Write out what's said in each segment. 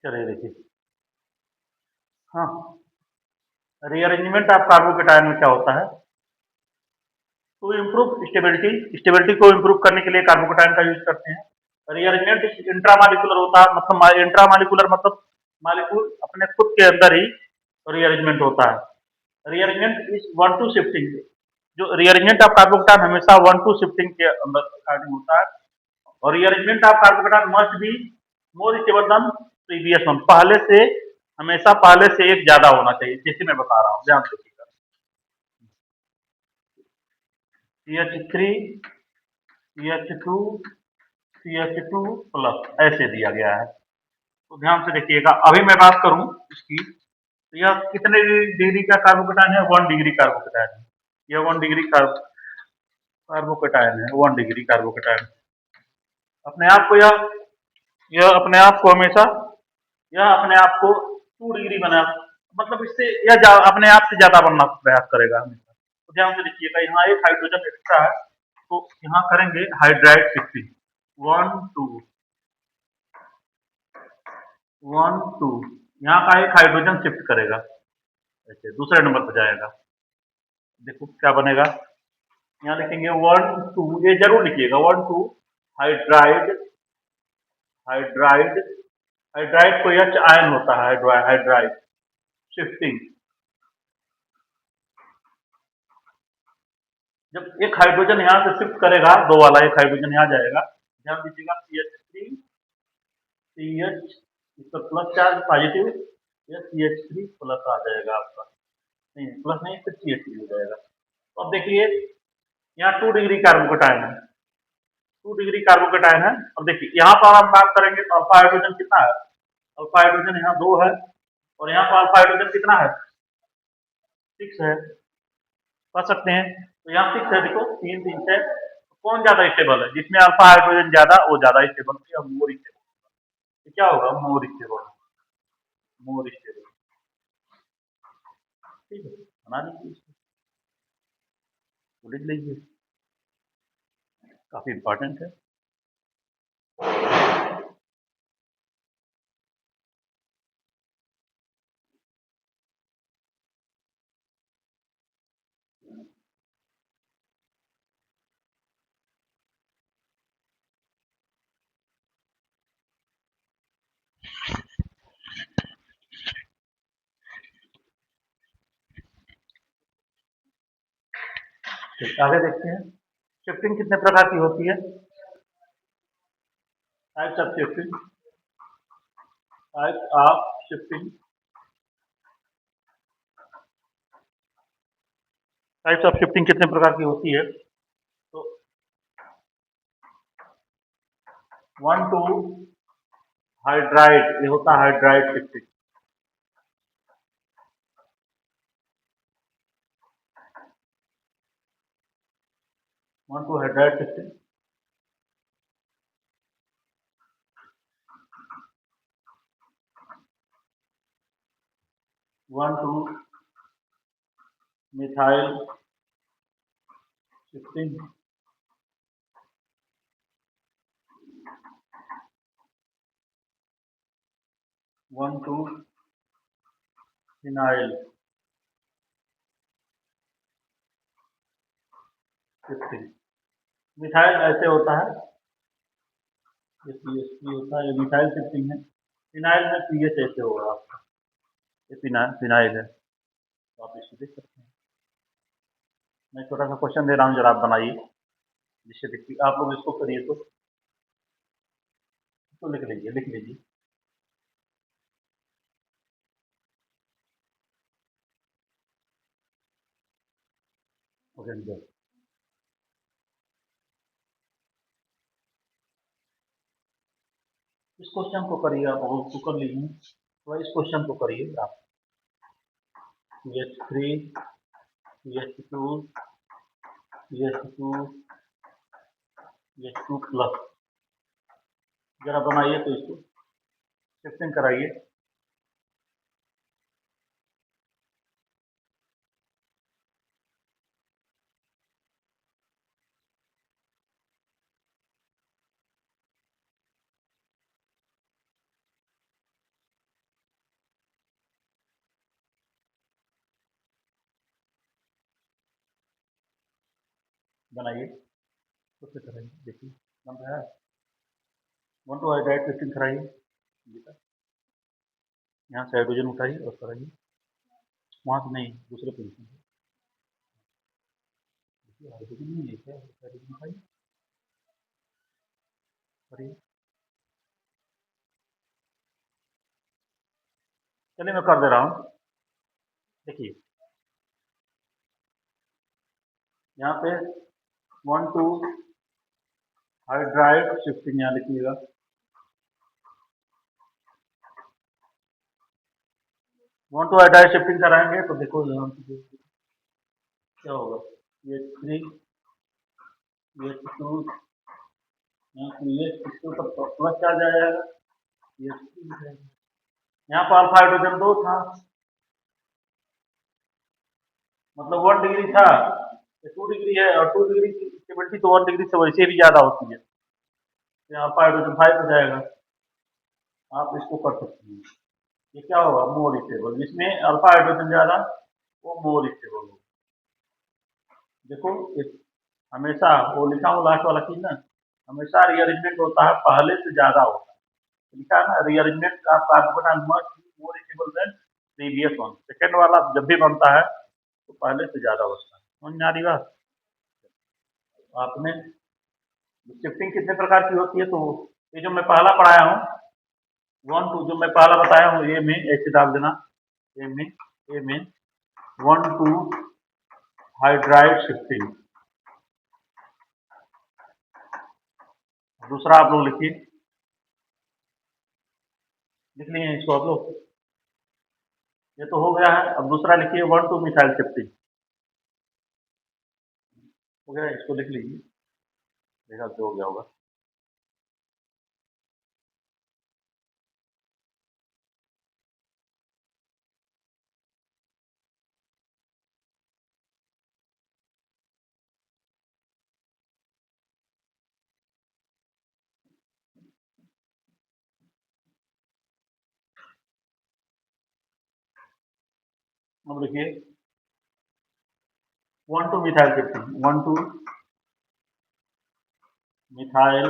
चलिए देखिए। हाँ, रीअरेंजमेंट ऑफ कार्बोकेटायन में क्या होता है? टू इम्प्रूव स्टेबिलिटी, स्टेबिलिटी को इम्प्रूव करने के लिए कार्बोकेटायन का यूज करते हैं। रीअरेंजमेंट इंट्रामालिकुलर होता है, मतलब इंट्रामालिकुलर मतलब मालिक्यूल अपने खुद के अंदर ही रीअरेंजमेंट होता है। Rearrangement is one two shifting. जो रीअरेंजमेंट ऑफ कार्बोकेटायन हमेशा वन टू शिफ्टिंग के अंदर अकॉर्डिंग होता है। और rearrangement of carbocation must be more stable then previous one. पहले से हमेशा पहले से एक ज्यादा होना चाहिए, जैसे मैं बता रहा हूँ, ध्यान से। CH3 CH2 CH2 प्लस ऐसे दिया गया है। तो ध्यान से देखिएगा। अभी मैं बात करूं इसकी, तो यह कितने डिग्री का कार्बोकेटायन है? 1 डिग्री कार्बोकेटायन है। यह 1 डिग्री कार्बोकेटायन है, 1 डिग्री कार्बोकेटायन। अपने आप को यह अपने आप को हमेशा, यह अपने आप को 2 डिग्री बना, मतलब इससे यह अपने आप से ज्यादा बनना प्रयास करेगा हमेशा। तो ध्यान से देखिएगा, यहाँ एक हाइड्रोजन एक्स्ट्रा है, तो यहाँ करेंगे हाइड्राइड शिफ्टिंग। 1 2 1 2, यहाँ का एक हाइड्रोजन शिफ्ट करेगा, ऐसे दूसरे नंबर पर जाएगा। देखो क्या बनेगा, यहाँ लिखेंगे 1 2, ये जरूर लिखिएगा 1 2 हाइड्राइड। हाइड्राइड हाइड्राइड को एच आयन होता है, हाइड्राइड शिफ्टिंग। जब एक हाइड्रोजन यहाँ से शिफ्ट करेगा, दो वाला एक हाइड्रोजन यहाँ जाएगा, ध्यान दीजिएगा। CH इसका प्लस चार्ज पॉजिटिव, या CH3 प्लस आ जाएगा आपका, नहीं प्लस नहीं, फिर CH3 हो जाएगा। तो अब देखिए, यहाँ 2 डिग्री कार्बोकेटायन है, 2 डिग्री कार्बोकेटायन है। अब देखिए यहाँ पर हम बात करेंगे तो अल्फा हाइड्रोजन कितना है? अल्फा हाइड्रोजन यहाँ 2 है, और यहाँ पर अल्फा हाइड्रोजन कितना है? 6 है। कर सकते हैं, तो यहाँ 6 है, देखो 3 3 6। कौन ज्यादा स्टेबल है? जिसमें अल्फा हाइड्रोजन ज्यादा, वो ज्यादा स्टेबल है, मोर स्टेबल। तो क्या होगा? More stable, more stable. ठीक है, बना लीजिए इसको, तो लिख लीजिए, काफी इंपॉर्टेंट है। ठीक, आगे देखते हैं। शिफ्टिंग कितने प्रकार की होती है? Types of shifting, types of shifting, types of shifting कितने प्रकार की होती है? तो 1 2 हाइड्राइड, ये होता है hydride shifting. 1 2 hydride shifting. 1 2 methyl shifting. 1 2 phenyl shifting. Methyl ऐसे होता है, ये CH3 होता है, ये मिथाइल शिफ्टिंग है। फिनाइल में पीएच ऐसे होगा आपका, ये फिनाइल है, तो आप इसको देख सकते हैं। मैं छोटा सा क्वेश्चन दे रहा हूँ, जरा आप बनाइए, जिससे देखिए आप लोग इसको करिए, तो लिख लीजिए, लिख लीजिए। ओके, इस क्वेश्चन को करिए आप, और उसको कर लीजिए, तो इस क्वेश्चन को करिए आप। CH3 CH2 CH2 CH2 plus, जरा बनाइए तो इसको शिफ्टिंग कराइए। बनाइए, उससे कराइए, देखिए बन रहा है। 1 2 हाइड्राइड शिफ्टिंग कराइए बेटा, यहाँ से हाइड्रोजन उठाइए और कराइए, वहाँ से नहीं, दूसरे पोजीशन से। देखिए हाइड्रोजन नहीं है क्या, हाइड्रोजन उठाइए, करिए। चलिए मैं कर दे रहा हूँ, देखिए यहाँ पे 1 2 हाइड्राइड शिफ्टिंग यहाँ लिखिएगा, 1 2 हाइड्राइड शिफ्टिंग कराएंगे तो देखो यहाँ पे क्या होगा, ये 3 ये 2 यहाँ पे ये इसके ऊपर प्लस चार्ज आ जाएगा, ये 3 जाएगा। यहाँ पर अल्फा हाइड्रोजन 2 था, मतलब 1 डिग्री था, ये 2 डिग्री है, और 2 डिग्री की स्टेबिलिटी तो 1 डिग्री से वैसे भी ज्यादा होती है, तो अल्फा हाइड्रोजन 5 हो जाएगा। आप इसको कर सकते हैं, ये क्या होगा, मोर स्टेबल, जिसमें अल्फा हाइड्रोजन ज्यादा वो मोर स्टेबल होगा। देखो एक हमेशा वो लिखा हूँ लास्ट वाला चीज ना, हमेशा रीअरेंजमेंट होता है पहले से ज्यादा होता है, लिखा है ना, रीअरेंजमेंट का carbocation must be more stable then previous one, second वाला जब भी बनता है तो पहले से ज्यादा होता है। समझ में आ रही बात? आपने शिफ्टिंग कितने प्रकार की होती है, तो ये जो मैं पहला पढ़ाया हूँ 1 2 जो मैं पहला बताया हूँ, ए में ऐसे डाल देना, ए में 1 2 हाइड्राइड शिफ्टिंग। दूसरा आप लोग लिखिए, लिख लिए हैं इसको आप लोग, ये तो हो गया है। अब दूसरा लिखिए 1 2 मिथाइल शिफ्टिंग, हो गया, इसको लिख लीजिए, देखा जो हो गया होगा। अब लिखिए 1 2 मिथाइल शिफ्टिंग, 1 2 मिथाइल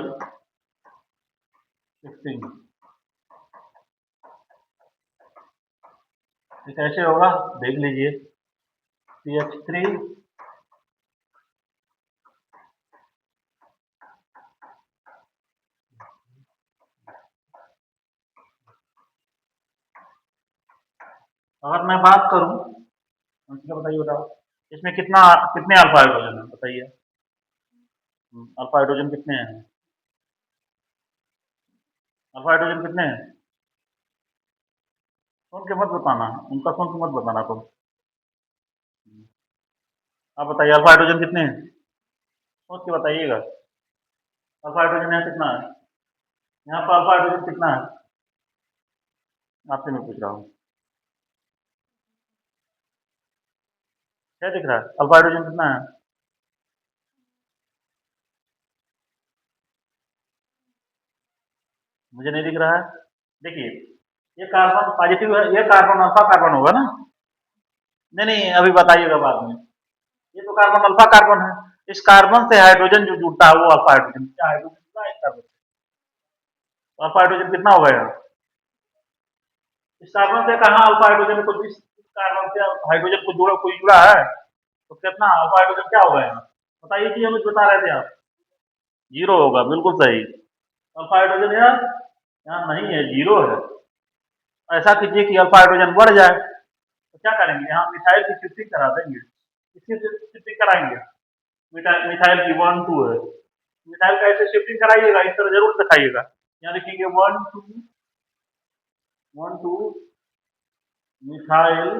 शिफ्टिंग, ये कैसे होगा देख लीजिए, CH3 अगर मैं बात करूं, बताइए बताओ, इसमें कितना कितने अल्फा हाइड्रोजन है बताइए, अल्फा हाइड्रोजन कितने हैं, अल्फा हाइड्रोजन कितने हैं, सुन के मत बताना, उनका सुन के मत बताना तुम, आप बताइए अल्फा हाइड्रोजन कितने हैं, सोच के बताइएगा, अल्फा हाइड्रोजन यहाँ कितना है, यहाँ पर अल्फा हाइड्रोजन कितना है, आपसे मैं पूछ रहा हूँ, क्या दिख रहा है, अल्फा हाइड्रोजन कितना है, मुझे नहीं दिख रहा है। देखिए ये कार्बन पॉजिटिव है, ये कार्बन अल्फा कार्बन होगा ना, नहीं नहीं अभी बताइएगा बाद में, ये तो कार्बन अल्फा कार्बन है, इस कार्बन से हाइड्रोजन जो जुड़ता है वो अल्फा हाइड्रोजन, क्या हाइड्रोजन जुड़ा है इस कार्बन से, तो अल्फा हाइड्रोजन कितना हो गया, इस कार्बन से कहाँ अल्फा हाइड्रोजन को, इस कार्बन से हाइड्रोजन को जुड़ा, कोई जुड़ा है तो कितना अल्फा हाइड्रोजन क्या होगा यहाँ, बताइए कि हमें बता रहे थे आप, जीरो होगा, बिल्कुल सही, अल्फा हाइड्रोजन यहाँ यहाँ नहीं है, जीरो है। ऐसा कीजिए कि अल्फा हाइड्रोजन बढ़ जाए, तो क्या करेंगे, यहाँ मिथाइल की शिफ्टिंग करा देंगे, किसकी शिफ्टिंग कराएंगे, मिथाइल की 1 2 है, मिथाइल का ऐसे शिफ्टिंग कराइएगा, इस तरह जरूर दिखाइएगा, यहाँ लिखेंगे 1 2 मिथाइल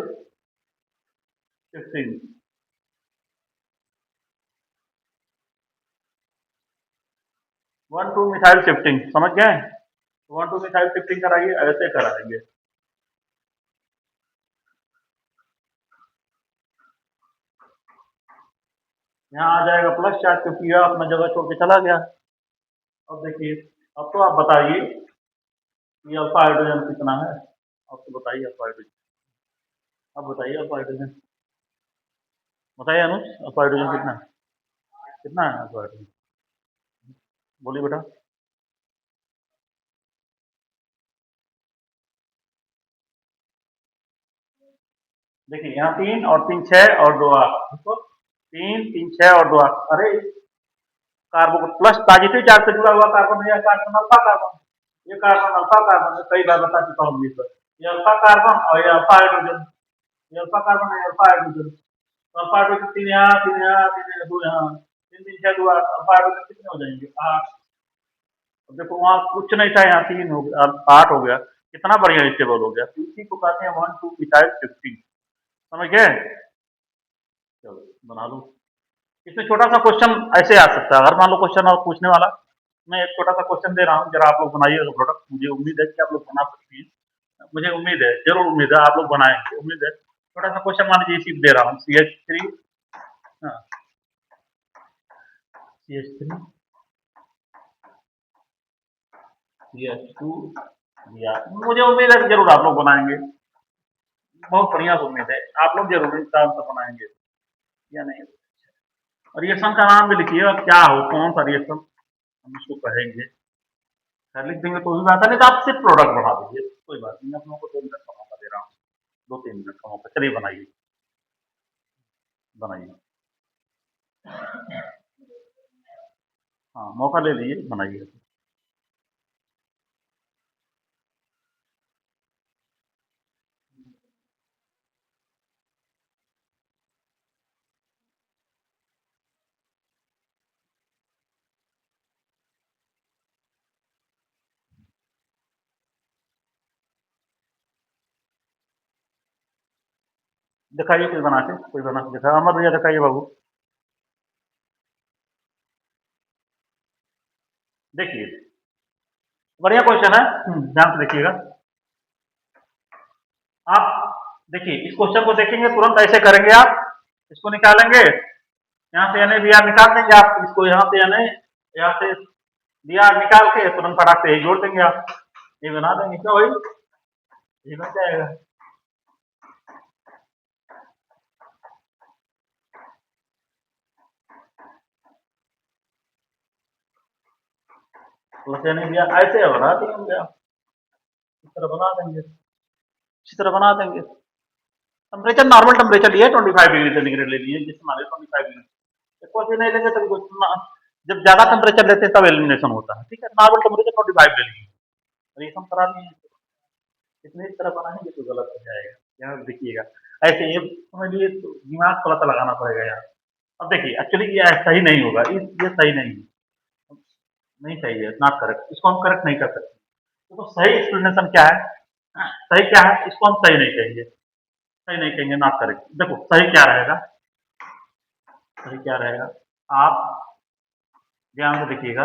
शिफ्टिंग, 1 2 मिथाइल शिफ्टिंग, समझ गए, 1 2 मिथाइल शिफ्टिंग कराइए, ऐसे कराएंगे, यहाँ आ जाएगा प्लस चार्ज, क्योंकि यह अपना जगह छोड़ के चला गया। अब देखिए, अब तो आप बताइए कि अल्फा हाइड्रोजन कितना है, अब तो बताइए अल्फा हाइड्रोजन, अब बताइए अल्फा हाइड्रोजन, बताइए अनुज अल्फा हाइड्रोजन कितना है, कितना है अल्फा हाइड्रोजन? बोलिए बेटा। देखिए यहाँ 3 और 3 6 और 2 8, देखो 3 3 6 और 2 8। अरे कार्बन प्लस पॉजिटिव चार्ज से जुड़ा हुआ कार्बन है, कार्बन अल्फा कार्बन, ये कार्बन अल्फा कार्बन है, कई बार बता चुका हूँ ये अल्फा कार्बन और ये अल्फा हाइड्रोजन, ये अल्फा कार्बन है, अल्फा हाइड्रोजन। तो अल्फा हाइड्रोजन 3 यहाँ 3 यहाँ 3 यहाँ 2 यहाँ, 3 3 6 2 8, अल्फा हाइड्रोजन कितने हो जाएंगे? 8। अब देखो वहाँ कुछ नहीं था, यहाँ 3 हो गया, 8 हो गया। कितना बढ़िया स्टेबल हो गया। तो इसी को कहते हैं 1 2 मिथाइल 15। समझ गए? चलो बना लो। इसमें छोटा सा क्वेश्चन ऐसे आ सकता है, अगर मान लो क्वेश्चन और पूछने वाला, मैं एक छोटा सा क्वेश्चन दे रहा हूँ, जरा आप लोग बनाइएगा प्रोडक्ट। मुझे उम्मीद है कि आप लोग बना सकती हैं, मुझे उम्मीद है, जरूर उम्मीद है आप लोग बनाएंगे, उम्मीद है। छोटा सा क्वेश्चन मान लीजिए इसी दे रहा हूँ, CH3, हाँ CH3 CH2 दिया। मुझे उम्मीद है कि जरूर आप लोग बनाएंगे, बहुत बढ़िया उम्मीद है, आप लोग जरूर इस काम से बनाएंगे या नहीं। रिएक्शन का नाम भी लिखिएगा, क्या हो, कौन सा रिएक्शन हम उसको कहेंगे। सर लिख देंगे तो भी बात है, नहीं तो आप सिर्फ प्रोडक्ट बढ़ा दीजिए, कोई बात नहीं। आप लोगों को 2 मिनट का मौका दे रहा हूँ, 2 3 मिनट का मौका। चलिए बनाइए, बनाइए। हाँ मौका ले लीजिए, बनाइए। दिखाइए कोई बना के, कोई बना के दिखा। अमर भैया दिखाइए बाबू। देखिए बढ़िया क्वेश्चन है, ध्यान से देखिएगा आप। देखिए इस क्वेश्चन को देखेंगे, तुरंत ऐसे करेंगे आप, इसको निकालेंगे, यहाँ से यानी बी आर निकाल देंगे आप, इसको यहाँ से यानी यहाँ से बी आर निकाल के तुरंत फटाक से जोड़ देंगे आप, ये बना देंगे। क्या भाई, ये बन जाएगा। प्लस यानी बी आर ऐसे बना देंगे आप, इस तरह बना देंगे, इसी तरह बना देंगे। टेम्परेचर नॉर्मल टेम्परेचर लिए 25 डिग्री सेंटीग्रेड ले लिए, जिस मान 25 डिग्री। कुछ भी नहीं लेंगे तो जब ज्यादा टेम्परेचर लेते हैं तब एलिमिनेशन होता है, ठीक है। नॉर्मल टेम्परेचर 25 ले लीजिए, रिएक्शन करा लिए, इतनी तरह बनाएंगे तो गलत हो जाएगा। यहाँ देखिएगा ऐसे, ये समझ लिए तो दिमाग थोड़ा सा लगाना पड़ेगा यहाँ। अब देखिए एक्चुअली ये सही नहीं होगा, ये सही नहीं है, नहीं सही है, नॉट करेक्ट। इसको हम करेक्ट नहीं कर सकते। तो सही एक्सप्लेनेशन क्या है, सही क्या है, इसको हम सही नहीं कहेंगे, सही नहीं कहेंगे, नॉट करेक्ट। देखो सही क्या रहेगा, सही क्या रहेगा, आप ध्यान से देखिएगा।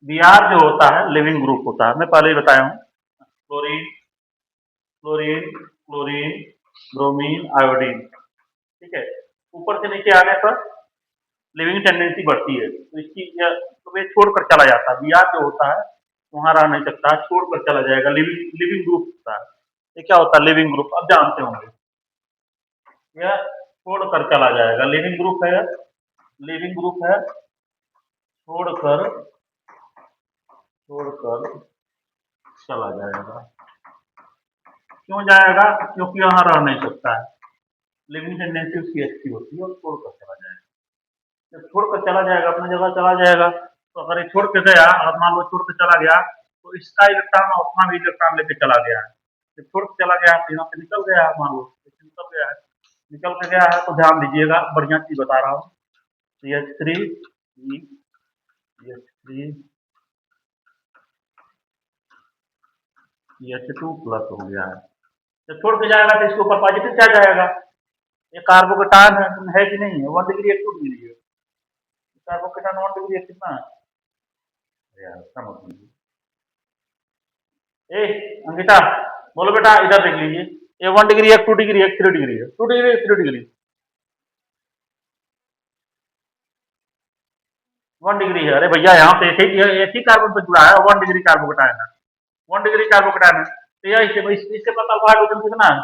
बी आर जो होता है लिविंग ग्रुप होता है, मैं पहले ही बताया हूँ। Chlorine chlorine chlorine bromine iodine, ठीक है। ऊपर से नीचे आने पर लिविंग टेंडेंसी बढ़ती है, तो इसकी तो वे छोड़कर चला जाता है। बी आर जो होता है वहां रह नहीं सकता, छोड़कर चला जाएगा, लिविंग लिविंग ग्रुप होता है। ये क्या होता है, लिविंग ग्रुप, अब जानते होंगे। यह छोड़कर चला जाएगा, लिविंग ग्रुप है, लिविंग ग्रुप है, छोड़कर छोड़कर चला जाएगा। क्यों जाएगा, क्योंकि वहां रह नहीं सकता है, लिविंग टेंडेंसी उसकी अच्छी होती है और छोड़कर चला जाएगा। जब छोड़कर चला जाएगा, अपनी जगह चला जाएगा, तो अगर ये छोड़ के गया और मान लो छोड़ के चला गया, तो इसका इलेक्ट्रॉन अपना भी इलेक्ट्रॉन लेके चला गया है। जब छोड़ के चला गया तो यहाँ से निकल गया है, मान लो निकल गया है, निकल के गया है, तो ध्यान दीजिएगा, बढ़िया चीज बता रहा हूँ। CH3 CH3 CH2 प्लस हो गया है। जब छोड़ के जाएगा तो इसके ऊपर पॉजिटिव चार्ज आएगा। ये कार्बोकेटायन है कि नहीं है, 1 डिग्री 1 2 डिग्री है। कार्बोकेटायन 1 डिग्री कितना है यार, समझ लीजिए। ए अंकिता, बोलो बेटा, इधर देख लीजिए, ये 1 डिग्री 2 डिग्री 3 डिग्री है, 2 डिग्री 3 डिग्री, 1 डिग्री है। अरे भैया यहाँ पे एक ही कार्बन पे जुड़ा है, 1 डिग्री कार्बोकेटायन है, 1 डिग्री कार्बोकेटायन है। तो यह इससे पता हाइड्रोजन कितना है,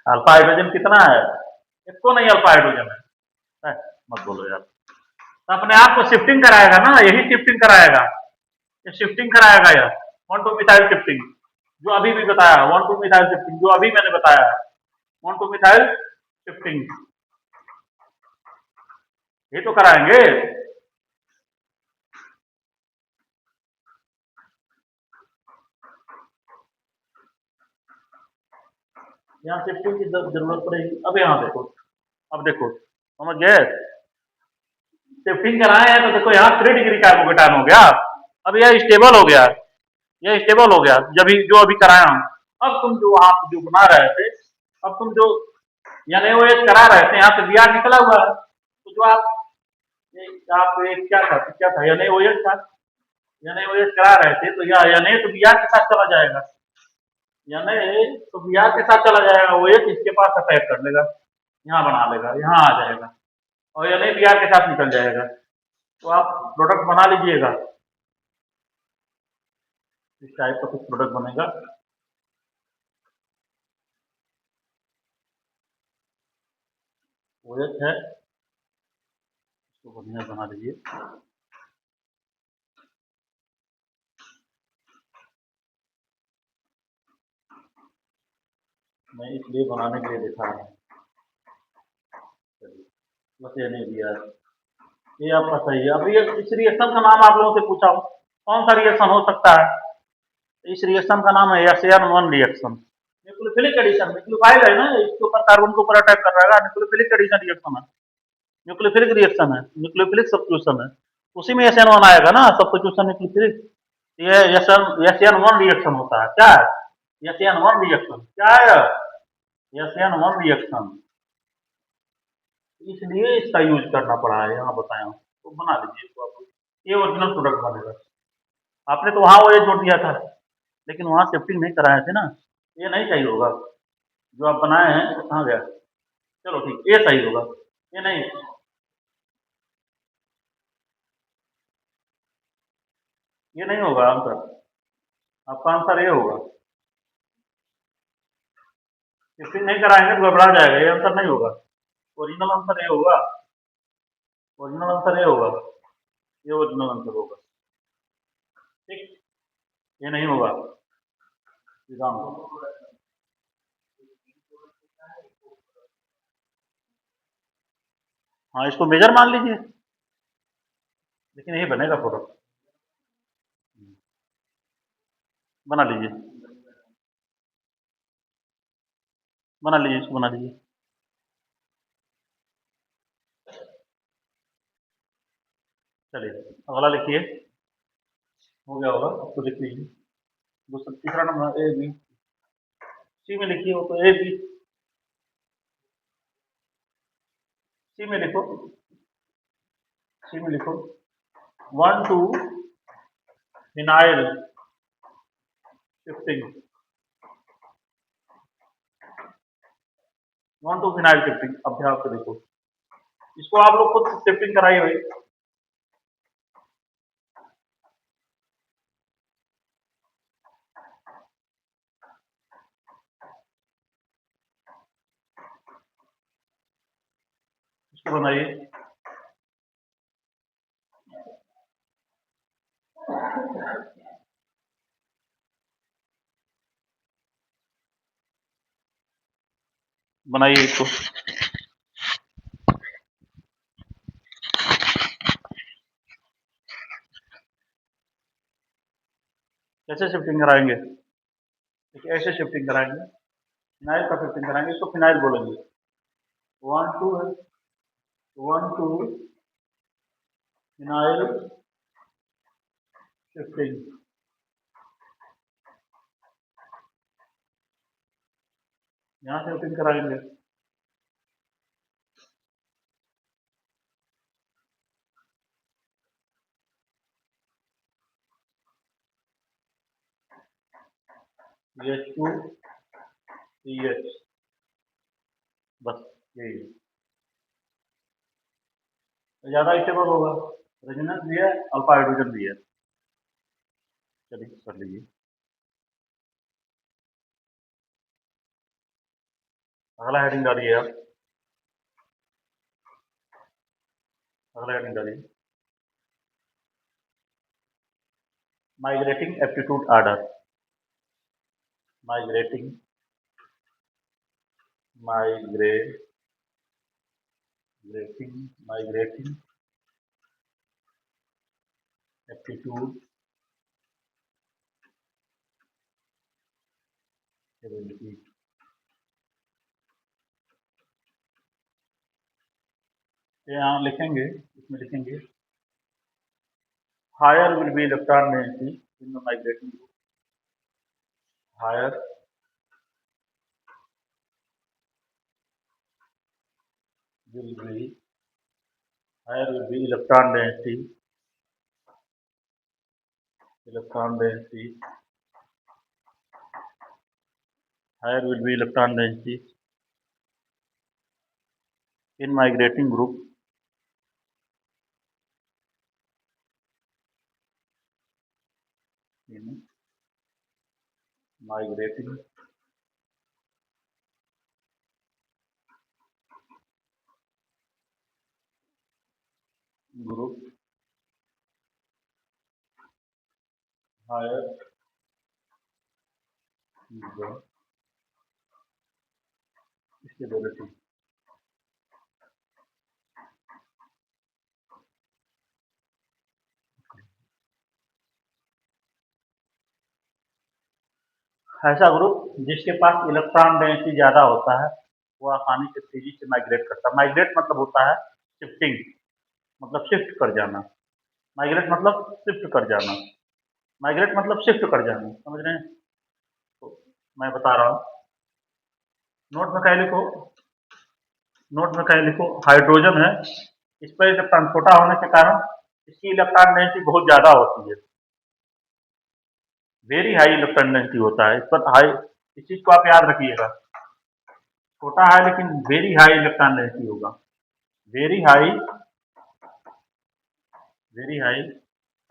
अल्फा हाइड्रोजन कितना है, इसको नहीं अल्फा हाइड्रोजन है, मत बोलो यार। तो अपने आप को शिफ्टिंग कराएगा ना, यही शिफ्टिंग कराएगा, ये शिफ्टिंग कराएगा यार। 1,2-मिथाइल शिफ्टिंग जो अभी भी बताया, 1,2-मिथाइल शिफ्टिंग जो अभी मैंने बताया, 1,2-मिथाइल शिफ्टिंग ये तो कराएंगे। यहाँ शिफ्टिंग की जरूरत पड़ेगी। अब यहाँ देखो, अब देखो समझ गए, शिफ्टिंग कराए हैं तो देखो यहाँ 3 डिग्री कार्बोकेटायन हो गया। अब यह स्टेबल हो गया, यह स्टेबल हो गया जब जो अभी कराया हम। अब तुम जो आप जो बना रहे थे, अब तुम जो यानी वो एच करा रहे थे, यहाँ से बी आर निकला हुआ है, तो जो आप एक क्या था यानी ओ एच था, यानी ओ एच करा रहे थे, तो यह यानी तो बी आर के साथ चला जाएगा, यानी तो बी आर के साथ चला जाएगा, ओ एच इसके पास अटैक कर लेगा, यहाँ बना लेगा, यहाँ आ जाएगा, और यानी बी आर के साथ निकल जाएगा। तो आप प्रोडक्ट बना लीजिएगा, इस टाइप का कुछ प्रोडक्ट बनेगा। ओ एच है, इसको बढ़िया बना लीजिए। मैं इसलिए बनाने के लिए देखा है, बस ये नहीं दिया, ये आपका सही है। अभी इस रिएक्शन का नाम आप लोगों से पूछा हूँ, कौन सा रिएक्शन हो सकता है? इस रिएक्शन का नाम है SN1 reaction, nucleophilic addition, nucleophile है ना, इसके ऊपर कार्बन के ऊपर अटैक कर रहा है, न्यूक्लियोफिलिक एडिशन रिएक्शन है, न्यूक्लियोफिलिक रिएक्शन है, न्यूक्लियोफिलिक सब्स्टिट्यूशन है, उसी में SN1 आएगा ना, सब्स्टिट्यूशन न्यूक्लियोफिलिक। ये SN1 रिएक्शन होता है, क्या है? SN1 रिएक्शन क्या है? SN1 रिएक्शन, इसलिए इसका यूज करना पड़ा है, यहाँ बताया हूँ। तो बना लीजिए इसको आप, ये ओरिजिनल प्रोडक्ट बनेगा। आपने तो वहाँ वो ये जोड़ दिया था, लेकिन वहाँ शिफ्टिंग नहीं कराए थे ना, ये नहीं सही होगा, जो आप बनाए हैं वो कहाँ गया? चलो ठीक, ये सही होगा, ये नहीं, ये नहीं होगा आंसर, आपका आंसर ये होगा, शिफ्टिंग नहीं कराएंगे तो घबरा जाएगा, ये आंसर नहीं होगा, ओरिजिनल आंसर ये होगा, ओरिजिनल आंसर ये होगा, ये ओरिजिनल आंसर होगा, ठीक, ये नहीं होगा, एग्जाम। हाँ, इसको मेजर मान लीजिए, लेकिन यही बनेगा प्रोडक्ट, बना लीजिए, बना लीजिए, इसको बना लीजिए। चलिए अगला लिखिए, हो गया होगा, उसको लिख लीजिए। दूसरा तीसरा नंबर ए बी, सी में लिखिए, वो तो ए बी, सी में लिखो, सी में लिखो 1,2 फिनाइल शिफ्टिंग, 1,2 फिनाइल शिफ्टिंग, अभ्यास को देखो, इसको आप लोग खुद शिफ्टिंग कराई हुई, इसको बनाइए। बनाइए इसको, कैसे शिफ्टिंग कराएंगे? देखिए ऐसे शिफ्टिंग कराएंगे, फिनाइल का शिफ्टिंग कराएंगे, इसको फिनाइल बोलेंगे, 1,2 है, 1,2 फिनाइल शिफ्टिंग, यहाँ शिफ्टिंग कराएंगे, H2 CH, बस यही है, ज्यादा स्टेबल होगा, रेजोनेंस भी है, अल्फा हाइड्रोजन भी है। चलिए कर लीजिए, अगला हेडिंग डालिए आप, अगला हेडिंग डालिए, migrating aptitude order. Migrating migrating migrating aptitude ability. यहाँ लिखेंगे, इसमें लिखेंगे higher will be electron density in the migrating group. Higher will be electron density higher will be electron density in migrating group in migrating group higher is the stability। ऐसा group जिसके पास electron density ज्यादा होता है वो आसानी से तेजी से माइग्रेट करता है। माइग्रेट मतलब होता है शिफ्टिंग, मतलब शिफ्ट कर जाना। माइग्रेट मतलब शिफ्ट कर जाना। माइग्रेट मतलब शिफ्ट कर जाना, समझ रहे हैं? तो मैं बता रहा हूँ, नोट में क्या लिखो, नोट में क्या लिखो, हाइड्रोजन है, इस पर इलेक्ट्रॉन छोटा होने के कारण इसकी इलेक्ट्रॉन डेंसिटी बहुत ज्यादा होती है, वेरी हाई इलेक्ट्रॉन डेंसिटी होता है इस पर हाई। इस चीज को आप याद रखिएगा, छोटा है लेकिन वेरी हाई इलेक्ट्रॉन डेंसिटी होगा, वेरी हाई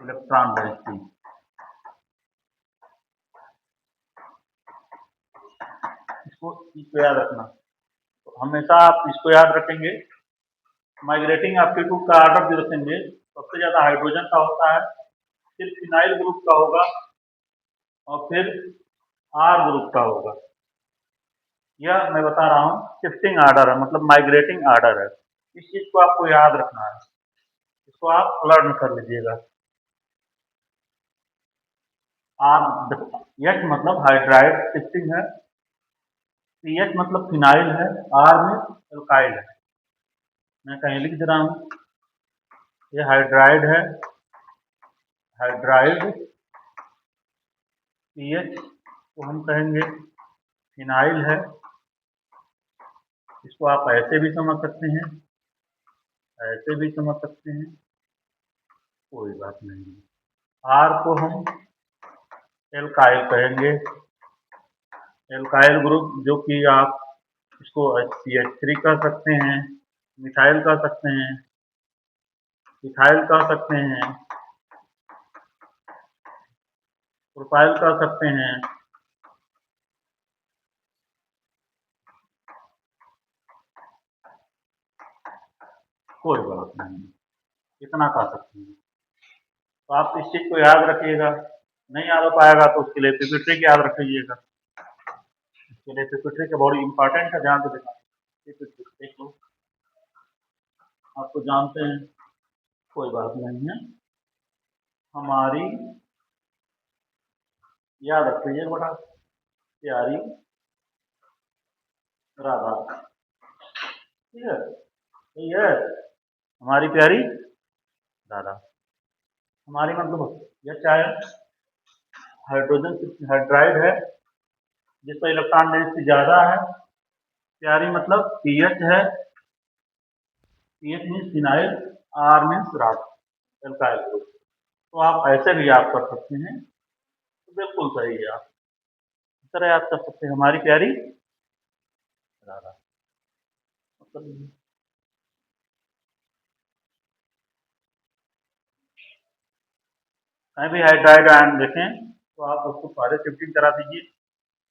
इलेक्ट्रॉन डेंसिटी। इसको याद रखना, तो हमेशा आप इसको याद रखेंगे। माइग्रेटिंग एप्टीट्यूड का आर्डर भी रखेंगे, सबसे ज्यादा हाइड्रोजन का होता है, फिर फिनाइल ग्रुप का होगा और फिर आर ग्रुप का होगा। यह मैं बता रहा हूँ शिफ्टिंग आर्डर है, मतलब माइग्रेटिंग आर्डर है। इस चीज को आपको याद रखना है, इसको आप लर्न कर लीजिएगा। आर एच मतलब हाइड्राइड शिफ्टिंग है, पी एच मतलब फिनाइल है, आर में एल्काइल है। मैं कहीं लिख दे रहा हूँ, ये हाइड्राइड है, हाइड्राइड, पीएच को हम कहेंगे फिनाइल है। इसको आप ऐसे भी समझ सकते हैं, ऐसे भी समझ सकते हैं, कोई बात नहीं। आर को हम एल्काइल कहेंगे, एल्काइल ग्रुप, जो कि आप इसको CH3 कह सकते हैं, मिथाइल कह सकते हैं, इथाइल कह सकते हैं, प्रोपाइल कह सकते हैं, कोई बात नहीं, इतना कह सकते हैं। तो आप इस चीज को याद रखिएगा, नहीं याद हो पाएगा तो उसके लिए पिपिट्री याद रख लीजिएगा। इसके लिए पिपिट्री का बहुत इंपॉर्टेंट है, ध्यान से देखना। पिपिट्री देख लो, आप तो जानते हैं, कोई बात नहीं है। हमारी याद रख लीजिए बेटा, प्यारी राधा, ठीक है, यही है हमारी प्यारी राधा। हमारी मतलब यह चाहे हाइड्रोजन हाइड्राइड है जिस पर इलेक्ट्रॉन डेंसिटी ज्यादा है, प्यारी मतलब पीएच है, PH means phenyl, R means Radha, alkyl group. तो आप ऐसे भी याद कर सकते हैं, तो बिल्कुल सही है, आप इस तरह याद कर सकते हैं, हमारी प्यारी राधा। मतलब कहीं भी हाइड्राइड आयन देखें तो आप उसको पहले शिफ्टिंग करा दीजिए,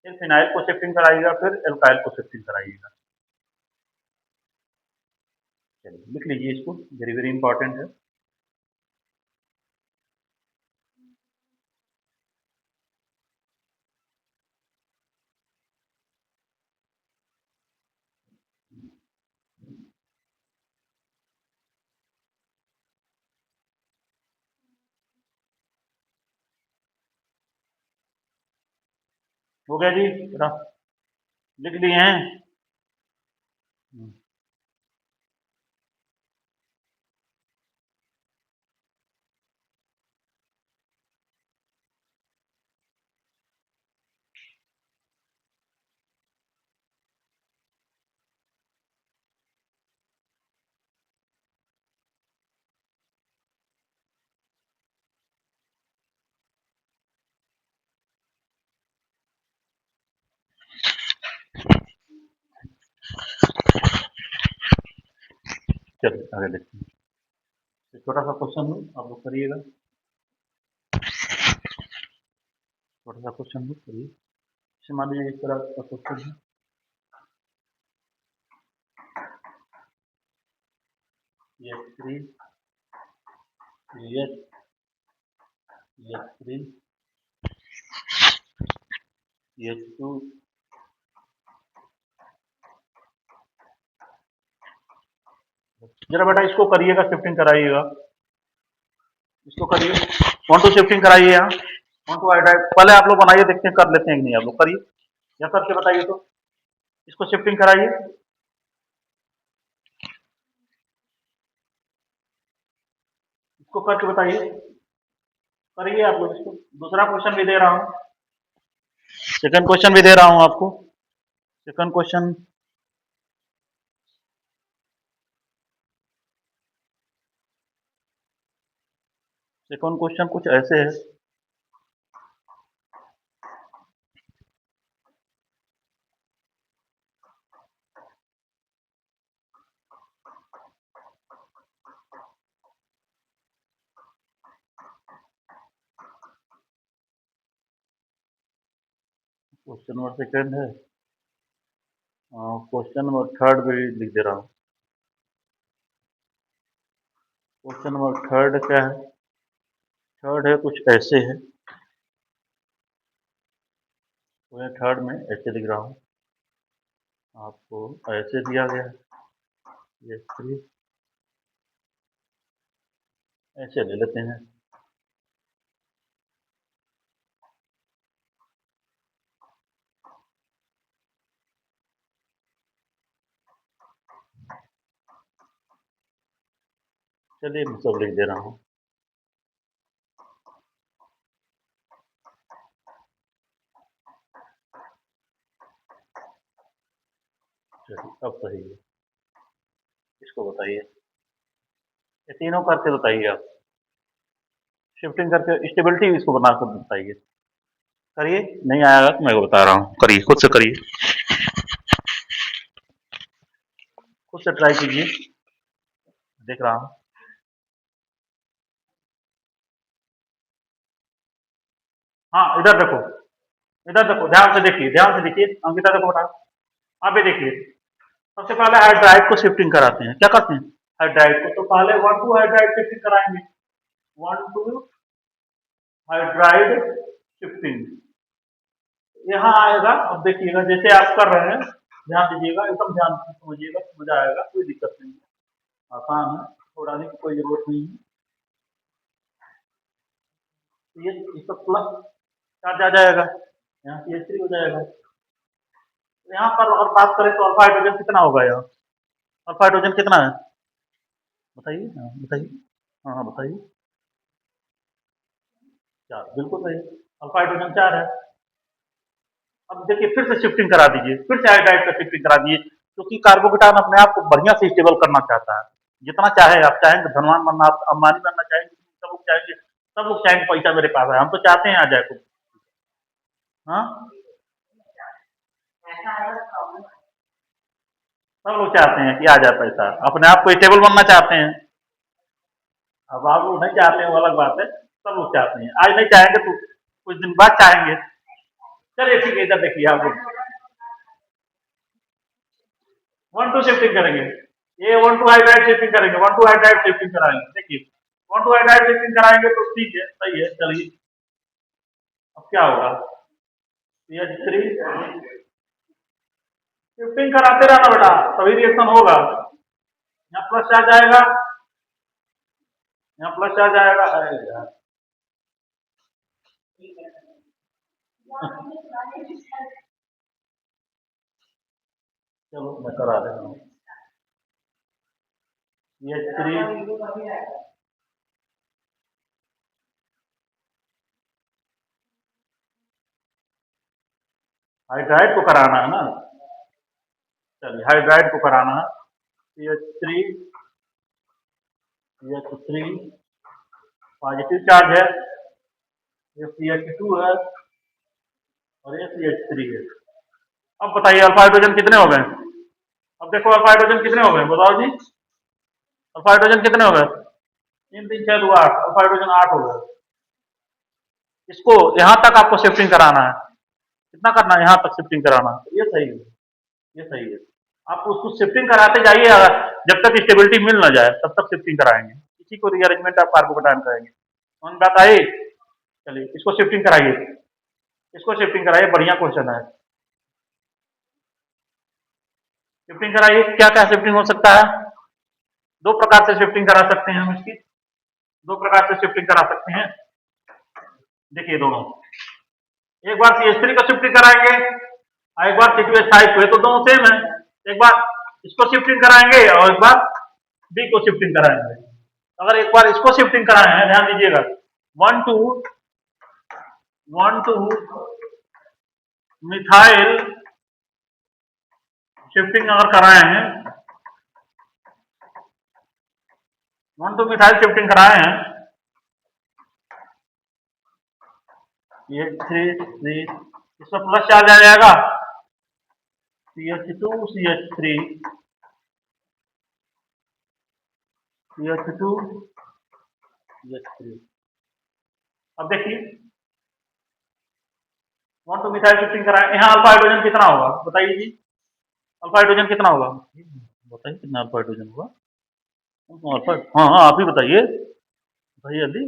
फिर फिनाइल को शिफ्टिंग कराइएगा, फिर एल्काइल को शिफ्टिंग कराइएगा। चलिए लिख लीजिए इसको, वेरी वेरी इंपॉर्टेंट है। हो गया जी, लिख लिए हैं। चलिए आगे देखते हैं। छोटा सा क्वेश्चन हो, आप लोग करिएगा। छोटा सा क्वेश्चन हो करिए। जैसे मान लीजिए इस तरह का क्वेश्चन है, x3 x3 h2 जरा बेटा इसको करिएगा, शिफ्टिंग कराइएगा, इसको करिए। वन टू शिफ्टिंग कराइए यहाँ, वन टू हाइड्राइड पहले आप लोग बनाइए, देखते हैं कर लेते हैं कि नहीं। आप लोग करिए या करके बताइए, तो इसको शिफ्टिंग कराइए। इसको करके बताइए, करिए आप लोग इसको। दूसरा क्वेश्चन भी दे रहा हूँ, सेकंड क्वेश्चन भी दे रहा हूँ आपको। सेकंड क्वेश्चन, सेकंड क्वेश्चन कुछ ऐसे है। क्वेश्चन नंबर सेकंड है, क्वेश्चन नंबर थर्ड भी लिख दे रहा हूँ। क्वेश्चन नंबर थर्ड क्या है? थर्ड है कुछ ऐसे है, तो मैं थर्ड में ऐसे लिख रहा हूँ। आपको ऐसे दिया गया है, ये थ्री ऐसे ले लेते हैं। चलिए मैं सब लिख दे रहा हूँ। चलिए अब सही है, इसको बताइए, ये तीनों करके बताइए आप। शिफ्टिंग करके स्टेबिलिटी इसको बना कर बताइए। करिए, नहीं आएगा तो मैं बता रहा हूँ, करिए खुद से करिए, खुद से ट्राई कीजिए, देख रहा हूँ। हाँ इधर देखो, इधर देखो, ध्यान से देखिए, ध्यान से देखिए अंकिता, देखो बेटा, आप भी देखिए। सबसे पहले हाइड्राइड को शिफ्टिंग कराते हैं, क्या करते हैं? हाइड्राइड को, तो पहले वन टू हाइड्राइड शिफ्टिंग कराएंगे, वन टू हाइड्राइड शिफ्टिंग यहाँ आएगा। अब देखिएगा जैसे आप कर रहे हैं, ध्यान दीजिएगा, एकदम ध्यान से समझिएगा, मजा आएगा, कोई दिक्कत नहीं है, आसान है, घबराने की कोई जरूरत नहीं है। तो ये इसका प्लस चार्ज आ जाएगा, यहाँ CH3 हो जाएगा। तो यहाँ पर अगर बात करें तो अल्फा हाइड्रोजन कितना होगा यहाँ? अल्फा हाइड्रोजन कितना है बताइए? हाँ बताइए, हाँ हाँ बताइए। 4, बिल्कुल सही, अल्फा हाइड्रोजन 4 है। अब देखिए फिर से शिफ्टिंग करा दीजिए, फिर से हाइड्राइड का शिफ्टिंग करा दीजिए, क्योंकि कार्बोकेटायन अपने आप को बढ़िया से स्टेबल करना चाहता है। जितना चाहे, आप चाहेंगे धनवान बनना, आप अंबानी बनना चाहेंगे, सब लोग चाहेंगे, सब लोग चाहेंगे पैसा मेरे पास है, हम तो चाहते हैं आ जाए कुछ। हाँ सब लोग चाहते हैं कि आ जाए पैसा, अपने आप को स्टेबल बनना चाहते हैं। अब आप लोग नहीं चाहते हैं वो अलग बात है, सब लोग चाहते हैं, आज नहीं चाहेंगे तो कुछ दिन बाद चाहेंगे। चलिए ठीक है, इधर देखिए आप लोग वन टू शिफ्टिंग करेंगे। ये 1,2 हाइड्राइड शिफ्टिंग करेंगे, 1,2 हाइड्राइड शिफ्टिंग कराएंगे। देखिए 1,2 हाइड्राइड शिफ्टिंग कराएंगे तो ठीक है, सही है। चलिए अब क्या होगा, CH3 शिफ्टिंग कराते रहना बेटा, तभी रिएक्शन होगा। यहाँ प्लस आ जाएगा, यहाँ प्लस आ जाएगा। अरे यार चलो मैं करा देता हूँ। CH3 हाइड्राइड को कराना है ना, चलिए हाइड्राइड को कराना है। CH3 CH3 पॉजिटिव चार्ज है, ये CH2 है और ये CH3 है। अब बताइए अल्फा हाइड्रोजन कितने हो गए? अब देखो अल्फा हाइड्रोजन कितने हो गए बताओ जी, अल्फा हाइड्रोजन कितने हो गए? 3 3 6 2 8, अल्फा हाइड्रोजन 8 हो गए। इसको यहां तक आपको शिफ्टिंग कराना है, कितना करना है, यहाँ तक शिफ्टिंग कराना है। ये सही है, ये सही है। आप उसको शिफ्टिंग कराते जाइए, जब तक स्टेबिलिटी मिल ना जाए तब तक शिफ्टिंग कराएंगे। इसी को रीअरेंजमेंट ऑफ कार्बोकेटायन करेंगे। कौन बात आई? चलिए इसको शिफ्टिंग कराइए, इसको शिफ्टिंग कराइए, बढ़िया क्वेश्चन है। शिफ्टिंग कराइए, क्या क्या शिफ्टिंग हो सकता है? दो प्रकार से शिफ्टिंग करा सकते हैं हम इसकी, दो प्रकार से शिफ्टिंग करा सकते हैं। देखिए दोनों, एक बार CH3 का शिफ्टिंग कराएंगे और एक बार C2H5 को, तो दोनों सेम है। एक बार इसको शिफ्टिंग कराएंगे और एक बार B को शिफ्टिंग कराएंगे। अगर एक बार इसको शिफ्टिंग कराए हैं, ध्यान दीजिएगा, 1 to मिथाइल शिफ्टिंग अगर कराए हैं, 1 to मिथाइल शिफ्टिंग कराए हैं, ये 3 इसमें प्लस चार्ज आ जाएगा, CH2 CH3 CH2 CH3। अब देखिए 1 to मिथाइल शिफ्टिंग कराए, यहाँ अल्फा हाइड्रोजन कितना होगा बताइए जी, अल्फा हाइड्रोजन कितना होगा बताइए, कितना अल्फा हाइड्रोजन होगा? अल्फा, हाँ हाँ आप ही बताइए, बताइए जल्दी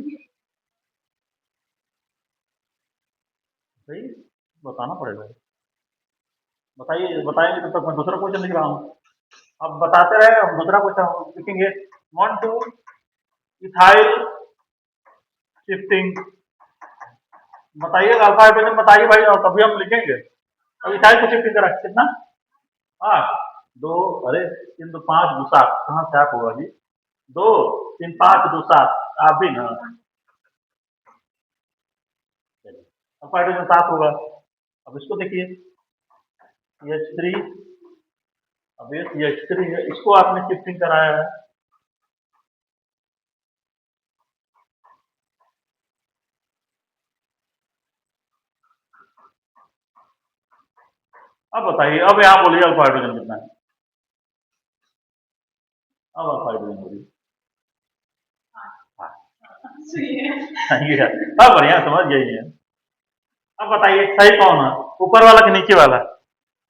बताइए, बताना पड़ेगा, बताइए, बताएंगे तब तक मैं दूसरा क्वेश्चन लिख रहा हूँ। अब बताते रहे, हम दूसरा क्वेश्चन लिखेंगे। 1 to इथाइल शिफ्टिंग, बताइए अल्फा हाइड्रोजन बताइए भाई, और तभी हम लिखेंगे। अब इथाइल को शिफ्टिंग करा कितना, 8 2, अरे 3 2 5 2 7, कहाँ से आप होगा जी, 2 3 5 2 7, आप भी ना, अल्फा हाइड्रोजन 7 होगा। अब इसको देखिए CH3, अब ये CH3 है, इसको आपने शिफ्टिंग कराया है, अब बताइए, अब यहाँ बोलिए अल्फा हाइड्रोजन कितना है, अब अल्फा हाइड्रोजन बोलिए। हाँ बढ़िया समझ गई है। अब बताइए सही कौन है, ऊपर वाला कि नीचे वाला?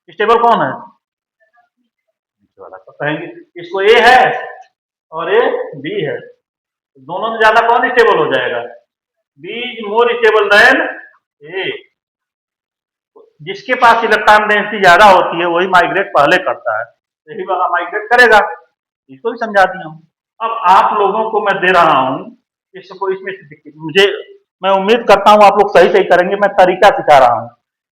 स्टेबल कौन है? नीचे वाला। तो कहेंगे इसको ए है और ये बी है, दोनों में ज्यादा कौन स्टेबल हो जाएगा? B is more stable than A. जिसके पास इलेक्ट्रॉन डेंसिटी ज्यादा होती है वही माइग्रेट पहले करता है, यही वाला माइग्रेट करेगा। इसको भी समझा दिया हूँ। अब आप लोगों को मैं दे रहा हूँ, इसको इसमें से मुझे, मैं उम्मीद करता हूँ आप लोग सही सही करेंगे, मैं तरीका सिखा रहा हूँ।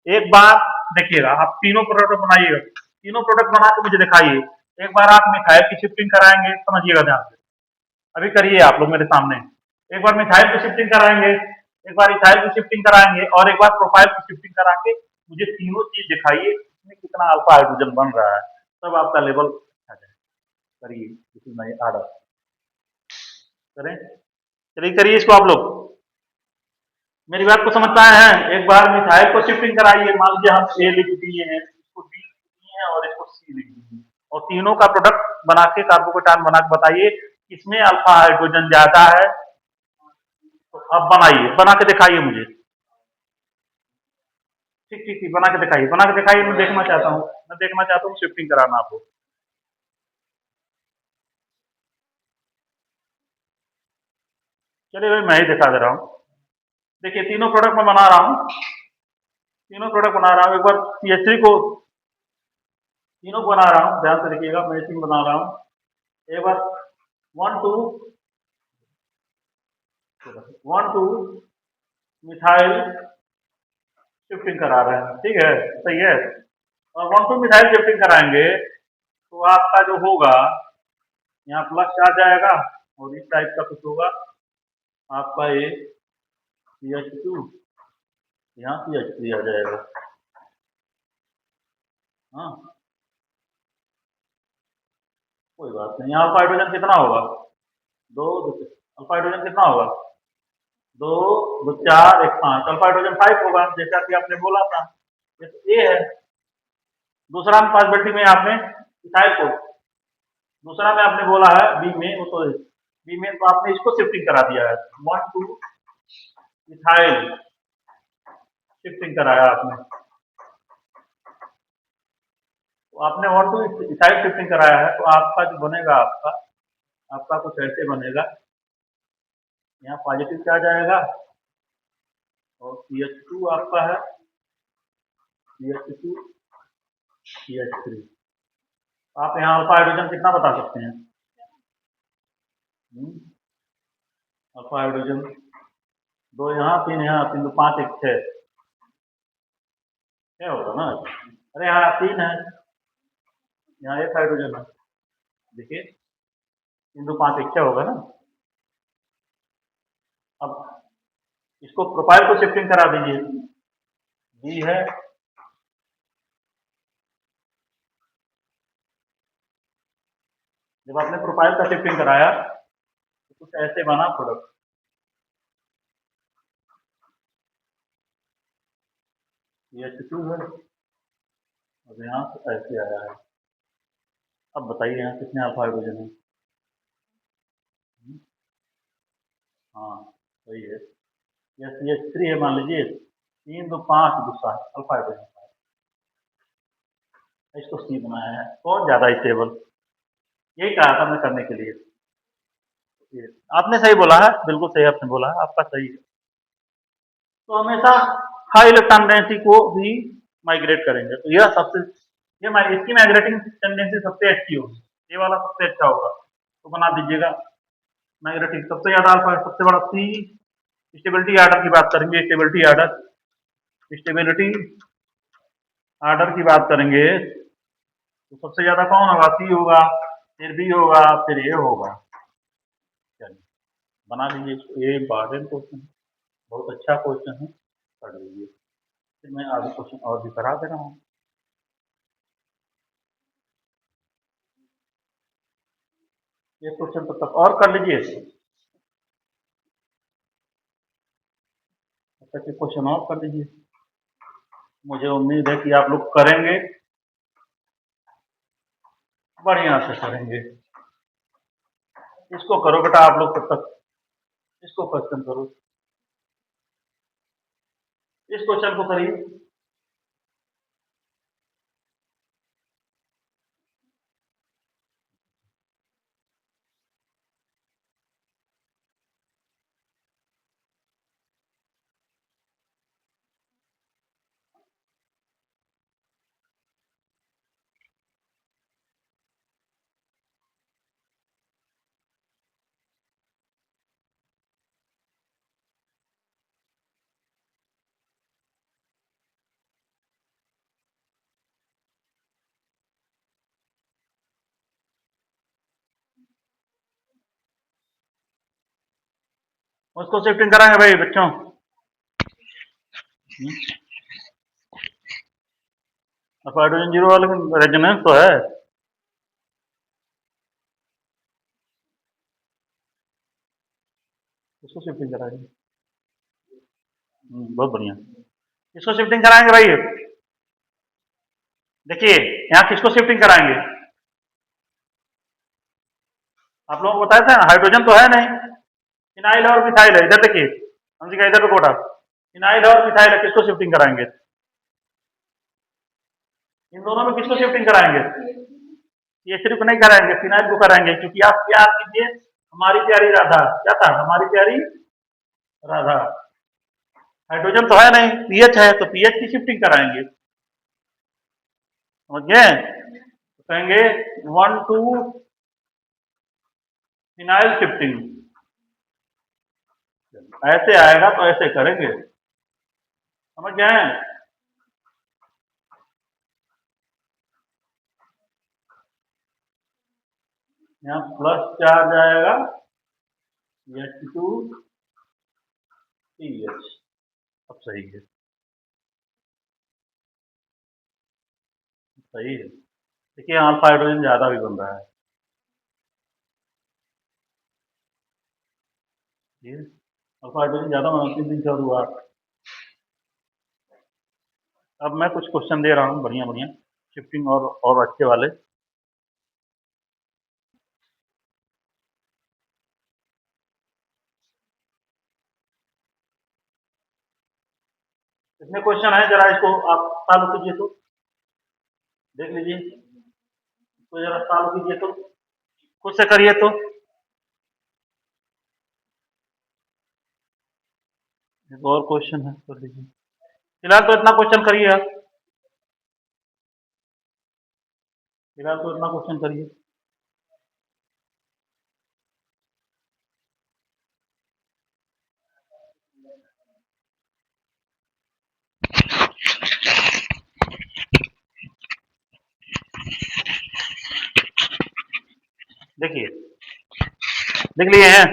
एक बार देखिएगा, आप तीनों प्रोडक्ट बनाइएगा, तीनों प्रोडक्ट बना के मुझे दिखाइए। एक बार आप मिथाइल की शिफ्टिंग कराएंगे, समझिएगा ध्यान से, अभी करिए आप लोग मेरे सामने। एक बार मिथाइल की शिफ्टिंग कराएंगे, एक बार इथाइल की शिफ्टिंग कराएंगे और एक बार प्रोफाइल की शिफ्टिंग करा के मुझे तीनों चीज दिखाइए, इसमें कितना अल्फा हाइड्रोजन बन रहा है, तब आपका लेवल आ जाए। करिए, इसी में आर्डर करें, चलिए करिए इसको आप लोग। मेरी बात को समझ पाए हैं? एक बार मिथाइल को शिफ्टिंग कराइए, मान लीजिए हम ए लिख दिए हैं, इसको बी लिख दिए हैं और इसको सी लिख दिए, और तीनों का प्रोडक्ट बना के कार्बोकेटान बना के बताइए किसमें अल्फा हाइड्रोजन ज्यादा है। तो अब बनाइए, बना के दिखाइए मुझे। ठीक ठीक ठीक, बना के दिखाइए, बना के दिखाइए, मैं देखना चाहता हूँ, मैं देखना चाहता हूँ शिफ्टिंग कराना आपको। चलिए भाई मैं ही दिखा दे रहा हूँ। देखिए तीनों प्रोडक्ट मैं बना रहा हूँ, तीनों प्रोडक्ट बना रहा हूँ। एक बार CH3 को तीनों को बना रहा हूँ, ध्यान से देखिएगा, मैं इसी में बना रहा हूँ। एक बार 1 2 मिथाइल शिफ्टिंग करा रहे हैं, ठीक है, सही है। और 1 2 मिथाइल शिफ्टिंग कराएंगे तो आपका जो होगा यहाँ प्लस आ जाएगा और इस टाइप का कुछ होगा आपका, ये CH2, यहाँ CH3 आ जाएगा। हाँ कोई बात नहीं। यहाँ अल्फा हाइड्रोजन कितना होगा? दो अल्फा हाइड्रोजन कितना होगा? दो, दो चार, एक पांच। अल्फा हाइड्रोजन 5 होगा जैसा कि आपने बोला था। ये तो ए है। दूसरा में पॉसिबिलिटी में आपने इथाइल को, दूसरा में आपने बोला है बी में, वो तो बी में तो आपने इसको शिफ्टिंग करा दिया है। 1 2 इथाइल शिफ्टिंग कराया आपने, तो आपने 1 2 इथाइल शिफ्टिंग कराया है, तो आपका जो बनेगा आपका कुछ ऐसे बनेगा। यहाँ पॉजिटिव क्या जाएगा और CH2 आपका है, CH2 CH3। आप यहाँ अल्फा हाइड्रोजन कितना बता सकते हैं? अल्फा हाइड्रोजन दो यहाँ, तीन यहाँ, तीन दो पाँच, एक छः, छः होगा ना। अरे यहाँ तीन है, यहाँ एक हाइड्रोजन है, देखिए तीन दो पाँच, एक छः होगा ना। अब इसको प्रोफाइल को शिफ्टिंग करा दीजिए, बी है, जब आपने प्रोफाइल का शिफ्टिंग कराया तो कुछ ऐसे बना प्रोडक्ट, ये H2 है और यहाँ से ऐसे आया है। अब बताइए यहाँ कितने अल्फा हाइड्रोजन है? हाँ सही है, यह CH3 है, मान लीजिए तीन दो पाँच दो सात अल्फा हाइड्रोजन, इसको सी बनाया है, कौन ज्यादा स्टेबल, यही कहा था मैं करने के लिए। आपने सही बोला है, बिल्कुल सही आपने बोला है, आपका सही है। तो हमेशा हाई इलेक्ट्रॉन डेंसिटी को भी माइग्रेट करेंगे, तो यह सबसे, ये इसकी माइग्रेटिंग टेंडेंसी सबसे अच्छी होगी, ये वाला सबसे अच्छा होगा, तो बना दीजिएगा। माइग्रेटिंग सबसे ज्यादा अल्फा, सबसे बड़ा सी। स्टेबिलिटी आर्डर की बात करेंगे, स्टेबिलिटी आर्डर, स्टेबिलिटी आर्डर की बात करेंगे तो सबसे ज्यादा कौन होगा? सी होगा, फिर बी होगा, फिर ए होगा। चलिए बना लीजिए इसको, ये इंपॉर्टेंट क्वेश्चन है, बहुत अच्छा क्वेश्चन है, पढ़ लीजिए। फिर मैं आगे क्वेश्चन और भी करा दे रहा हूँ। ये क्वेश्चन तब तक और कर लीजिए, तब तक ये क्वेश्चन और कर लीजिए। मुझे उम्मीद है कि आप लोग करेंगे, बढ़िया से करेंगे। इसको करो बेटा आप लोग, तब तक इसको क्वेश्चन करो, इस क्वेश्चन को करिए। उसको शिफ्टिंग कराएंगे भाई बच्चों। अब हाइड्रोजन जीरो वाले रेजोनेंस तो है, इसको शिफ्टिंग कराएंगे। बहुत बढ़िया, इसको शिफ्टिंग कराएंगे भाई। देखिए यहाँ किसको शिफ्टिंग कराएंगे, आप लोगों को बताया था हाइड्रोजन तो है नहीं, फिनाइल और मिथाइल है। इधर देखिए, हम जी का इधर कोटा, फिनाइल और मिथाइल है, किसको शिफ्टिंग कराएंगे? इन दोनों में किसको शिफ्टिंग कराएंगे? ये सिर्फ नहीं कराएंगे, फिनाइल को कराएंगे, क्योंकि आप याद कीजिए हमारी प्यारी राधा क्या था, हमारी प्यारी राधा, हाइड्रोजन तो है नहीं, पीएच है, तो पीएच की शिफ्टिंग कराएंगे, समझ गए? तो कहेंगे 1 to फिनाइल शिफ्टिंग, ऐसे आएगा तो ऐसे करेंगे, समझ गए? यहाँ प्लस चार्ज आएगा H2CH, अब सही है, सही है। देखिए अल्फा हाइड्रोजन ज्यादा भी बन रहा है, ये अल्फा हाइड्रोजन ज्यादा बना, 3 3 4 हुआ। अब मैं कुछ क्वेश्चन दे रहा हूँ बढ़िया बढ़िया, शिफ्टिंग और अच्छे वाले। कितने क्वेश्चन है, जरा इसको आप सॉल्व कीजिए तो, देख लीजिए, इसको जरा सॉल्व कीजिए तो, खुद से करिए तो। एक और क्वेश्चन है, कर लीजिए, फिलहाल तो इतना क्वेश्चन करिए आप, फिलहाल तो इतना क्वेश्चन करिए। देखिए, देख लिए हैं,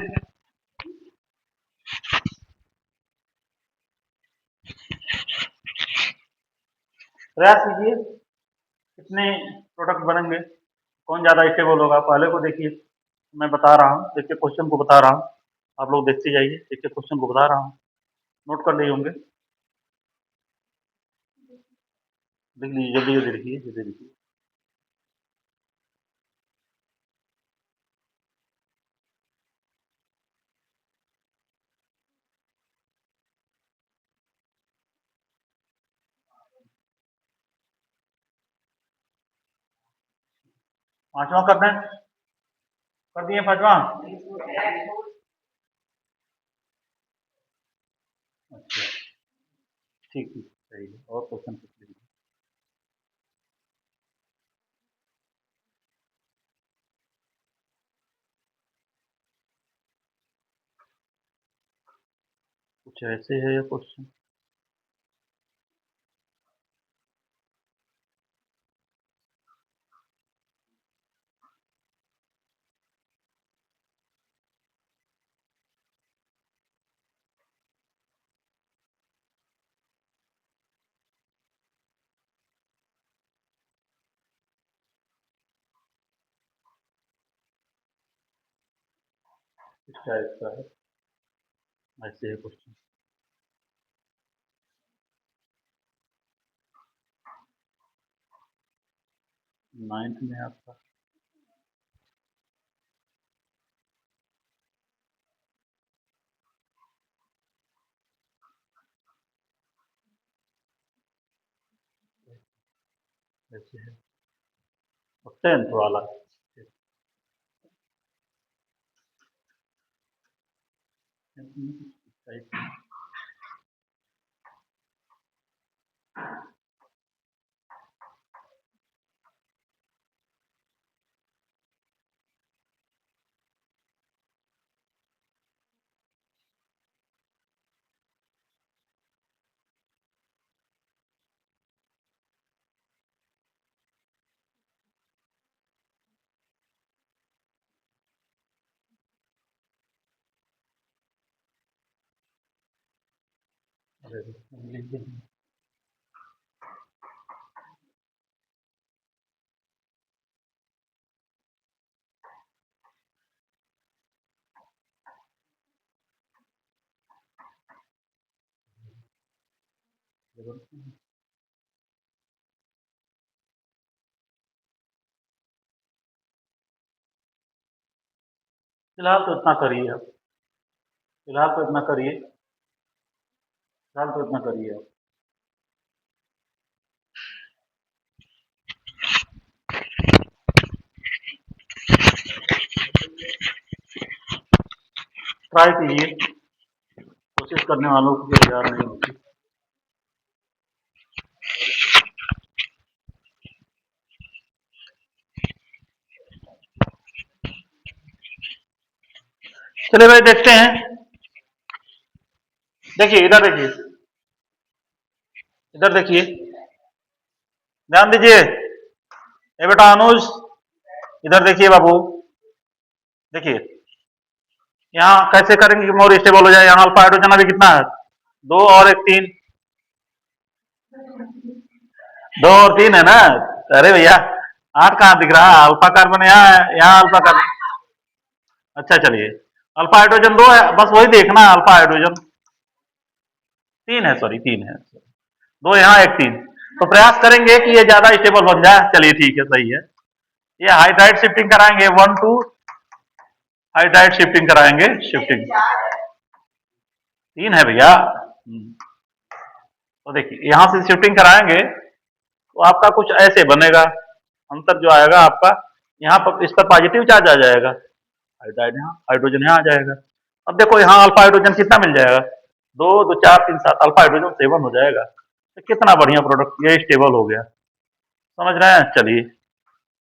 प्रयास कीजिए, कितने प्रोडक्ट बनेंगे, कौन ज्यादा स्टेबल होगा, पहले को देखिए, मैं बता रहा हूँ, देखिए क्वेश्चन को बता रहा हूँ, आप लोग देखते जाइए, देखिए क्वेश्चन को बता रहा हूँ, नोट कर लिए होंगे, देख लीजिए, जल्दी जल्दी लिखिए, जल्दी लिखिए। पांचवा कर दें, कर दिए पांचवा, अच्छा, ठीक ठीक, सही है, और क्वेश्चन पूछ लीजिए। कुछ ऐसे है या क्वेश्चन, इस टाइप का है, ऐसे है क्वेश्चन, 9th में आपका, ऐसे है, और 10th वाला, फिलहाल तो इतना करिए आप, फिलहाल तो इतना करिए, फिलहाल तो इतना करिए आप, ट्राई कीजिए, कोशिश करने वालों को तैयार नहीं होती। चलिए भाई देखते हैं। देखिए इधर देखिए, इधर देखिए, ध्यान दीजिए। ये बेटा अनुज, इधर देखिए बाबू, देखिए यहाँ कैसे करेंगे कि मोर स्टेबल हो जाए। यहाँ अल्फा हाइड्रोजन अभी कितना है, 2 और 1 3, 2 और 3 है ना। अरे भैया 8 कहाँ दिख रहा है, अल्फा कार्बन यहाँ है, यहाँ अल्फा कार्बन। अच्छा चलिए, अल्फा हाइड्रोजन 2 है, बस वही देखना है। अल्फा हाइड्रोजन 3 है, सॉरी 3 है, 2 यहाँ 1 3। तो प्रयास करेंगे कि ये ज्यादा स्टेबल बन जाए। चलिए ठीक है, सही है। ये हाइड्राइड शिफ्टिंग कराएंगे, 1 2 हाइड्राइड शिफ्टिंग कराएंगे। शिफ्टिंग 3 है भैया। तो देखिए यहां से शिफ्टिंग कराएंगे तो आपका कुछ ऐसे बनेगा। अंतर जो आएगा आपका, यहाँ पर इस पर पॉजिटिव चार्ज आ जाएगा, हाइड्राइड यहाँ, हाइड्रोजन यहाँ आ जाएगा। अब देखो यहाँ अल्फा हाइड्रोजन कितना मिल जाएगा, 2 2 4 3 7, अल्फा हाइड्रोजन 7 हो जाएगा। तो कितना बढ़िया प्रोडक्ट, ये स्टेबल हो गया। समझ रहे हैं। चलिए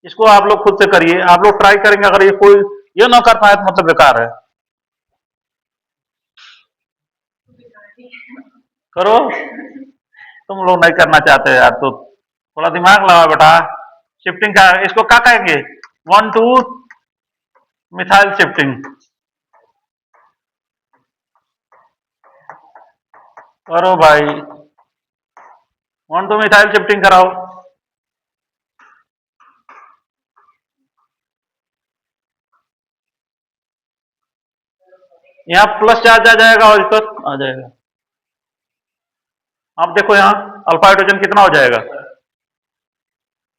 इसको आप लोग खुद से करिए, आप लोग ट्राई करेंगे। अगर ये कोई ये ना कर पाए तो मतलब बेकार है। करो, तुम लोग नहीं करना चाहते यार, तो थोड़ा दिमाग लगाओ बेटा। शिफ्टिंग का इसको क्या कहेंगे, 1 2 मिथाइल शिफ्टिंग। करो भाई, 1 2 मिथाइल शिफ्टिंग कराओ। यहाँ प्लस चार्ज आ जाएगा और इस पर आ जाएगा। आप देखो यहाँ अल्फा हाइड्रोजन कितना हो जाएगा,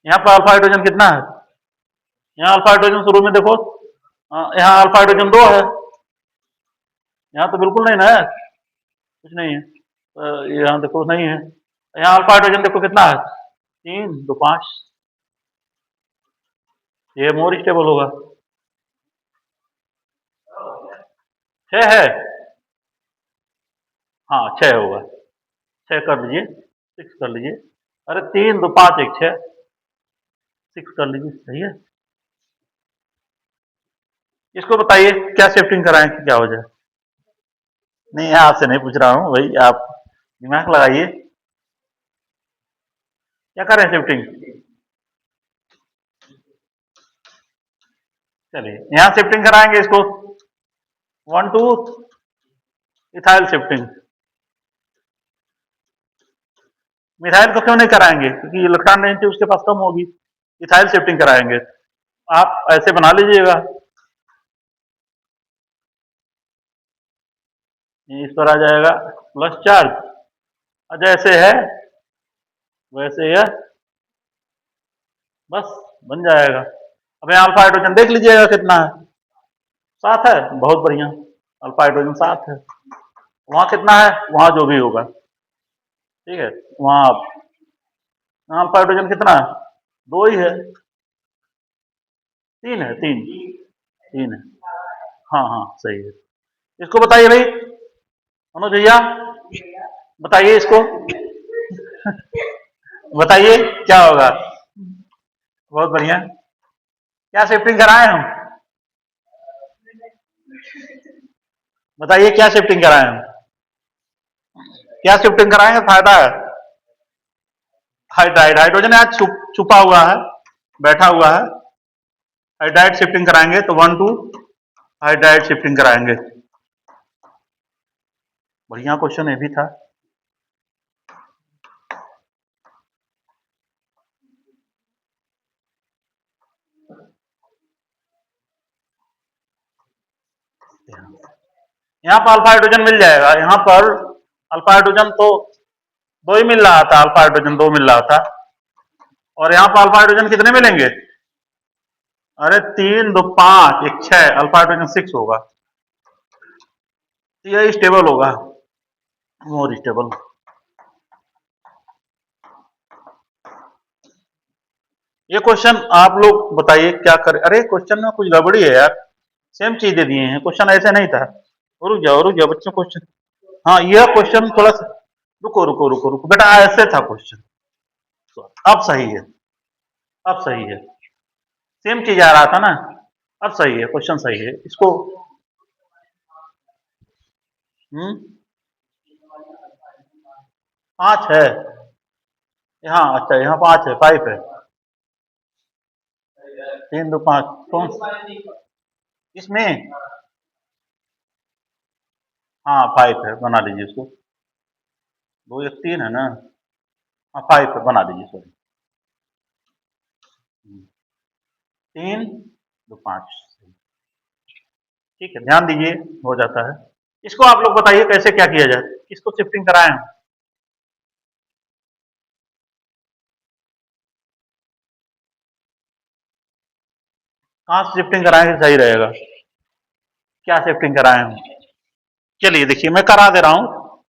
यहाँ पर अल्फा हाइड्रोजन कितना है, यहाँ अल्फा हाइड्रोजन शुरू में देखो, यहाँ अल्फा हाइड्रोजन 2 है, यहाँ तो बिल्कुल नहीं ना है, कुछ नहीं है। यहाँ देखो नहीं है, यहाँ अल्फा हाइड्रोजन देखो कितना है, 3 2 5। ये मोर स्टेबल होगा। 6 है, हाँ 6 होगा। 6 कर लीजिए, 6 कर लीजिए। अरे 3 2 5 1 6, 6 कर लीजिए, सही है। इसको बताइए क्या शिफ्टिंग कराएं कि क्या हो जाए। नहीं आपसे नहीं पूछ रहा हूँ भाई, आप दिमाग लगाइए, क्या करें शिफ्टिंग। चलिए यहाँ शिफ्टिंग कराएंगे इसको, 1 2 इथाइल शिफ्टिंग। मिथाइल को क्यों नहीं कराएंगे, क्योंकि इलेक्ट्रॉन डेंसिटी उसके पास कम होगी। इथाइल शिफ्टिंग कराएंगे, आप ऐसे बना लीजिएगा। इस पर आ जाएगा प्लस चार्ज, जैसे है वैसे है, बस बन जाएगा। अब यहाँ अल्फा हाइड्रोजन देख लीजिएगा कितना है, 7 है, बहुत बढ़िया। अल्फा हाइड्रोजन 7 है, वहां कितना है, वहां जो भी होगा ठीक है। वहां अल्फा हाइड्रोजन कितना है, 2 ही है, 3 है, 3 है। हाँ हाँ सही है। इसको बताइए भाई मनोज भैया, बताइए इसको बताइए क्या होगा। बहुत बढ़िया, क्या शिफ्टिंग कराएं हम, बताइए क्या शिफ्टिंग कराएं हम, क्या शिफ्टिंग कराएंगे फायदा है। हाइड्राइड, हाइड्रोजन यहाँ छुपा हुआ है, बैठा हुआ है। हाइड्राइड शिफ्टिंग कराएंगे तो 1 2 हाइड्राइड शिफ्टिंग कराएंगे। बढ़िया क्वेश्चन ये भी था। यहाँ पर अल्फा हाइड्रोजन मिल जाएगा, यहाँ पर अल्फा हाइड्रोजन तो 2 ही मिल रहा था, अल्फा हाइड्रोजन 2 मिल रहा था, और यहाँ पर अल्फा हाइड्रोजन कितने मिलेंगे, अरे 3 2 5 1 6, अल्फा हाइड्रोजन 6 होगा। ये स्टेबल होगा, मोर स्टेबल। ये क्वेश्चन आप लोग बताइए क्या करें। अरे क्वेश्चन में कुछ गड़बड़ी है यार, सेम चीज दे दिए हैं, क्वेश्चन ऐसे नहीं था। रुक जाओ बच्चों, क्वेश्चन हाँ, यह क्वेश्चन थोड़ा सा, रुको रुको रुको रुको बेटा, ऐसे था क्वेश्चन। अब सही है, अब सही है, सेम चीज आ रहा था ना। अब सही है, क्वेश्चन सही है इसको। हम्म। 5 है यहाँ, अच्छा यहाँ 5 है, 5 है। 3 2 5 कौन इसमें? हाँ 5 है, बना लीजिए इसको। 2 1 3 है ना। हाँ 5 है, बना दीजिए, सॉरी। 3 2 5। ठीक है, ध्यान दीजिए, हो जाता है। इसको आप लोग बताइए कैसे क्या किया जाए, किसको शिफ्टिंग कराएं? कहाँ से शिफ्टिंग कराएंगे सही रहेगा? क्या शिफ्टिंग कराएं हम? चलिए देखिए, मैं करा दे रहा हूँ।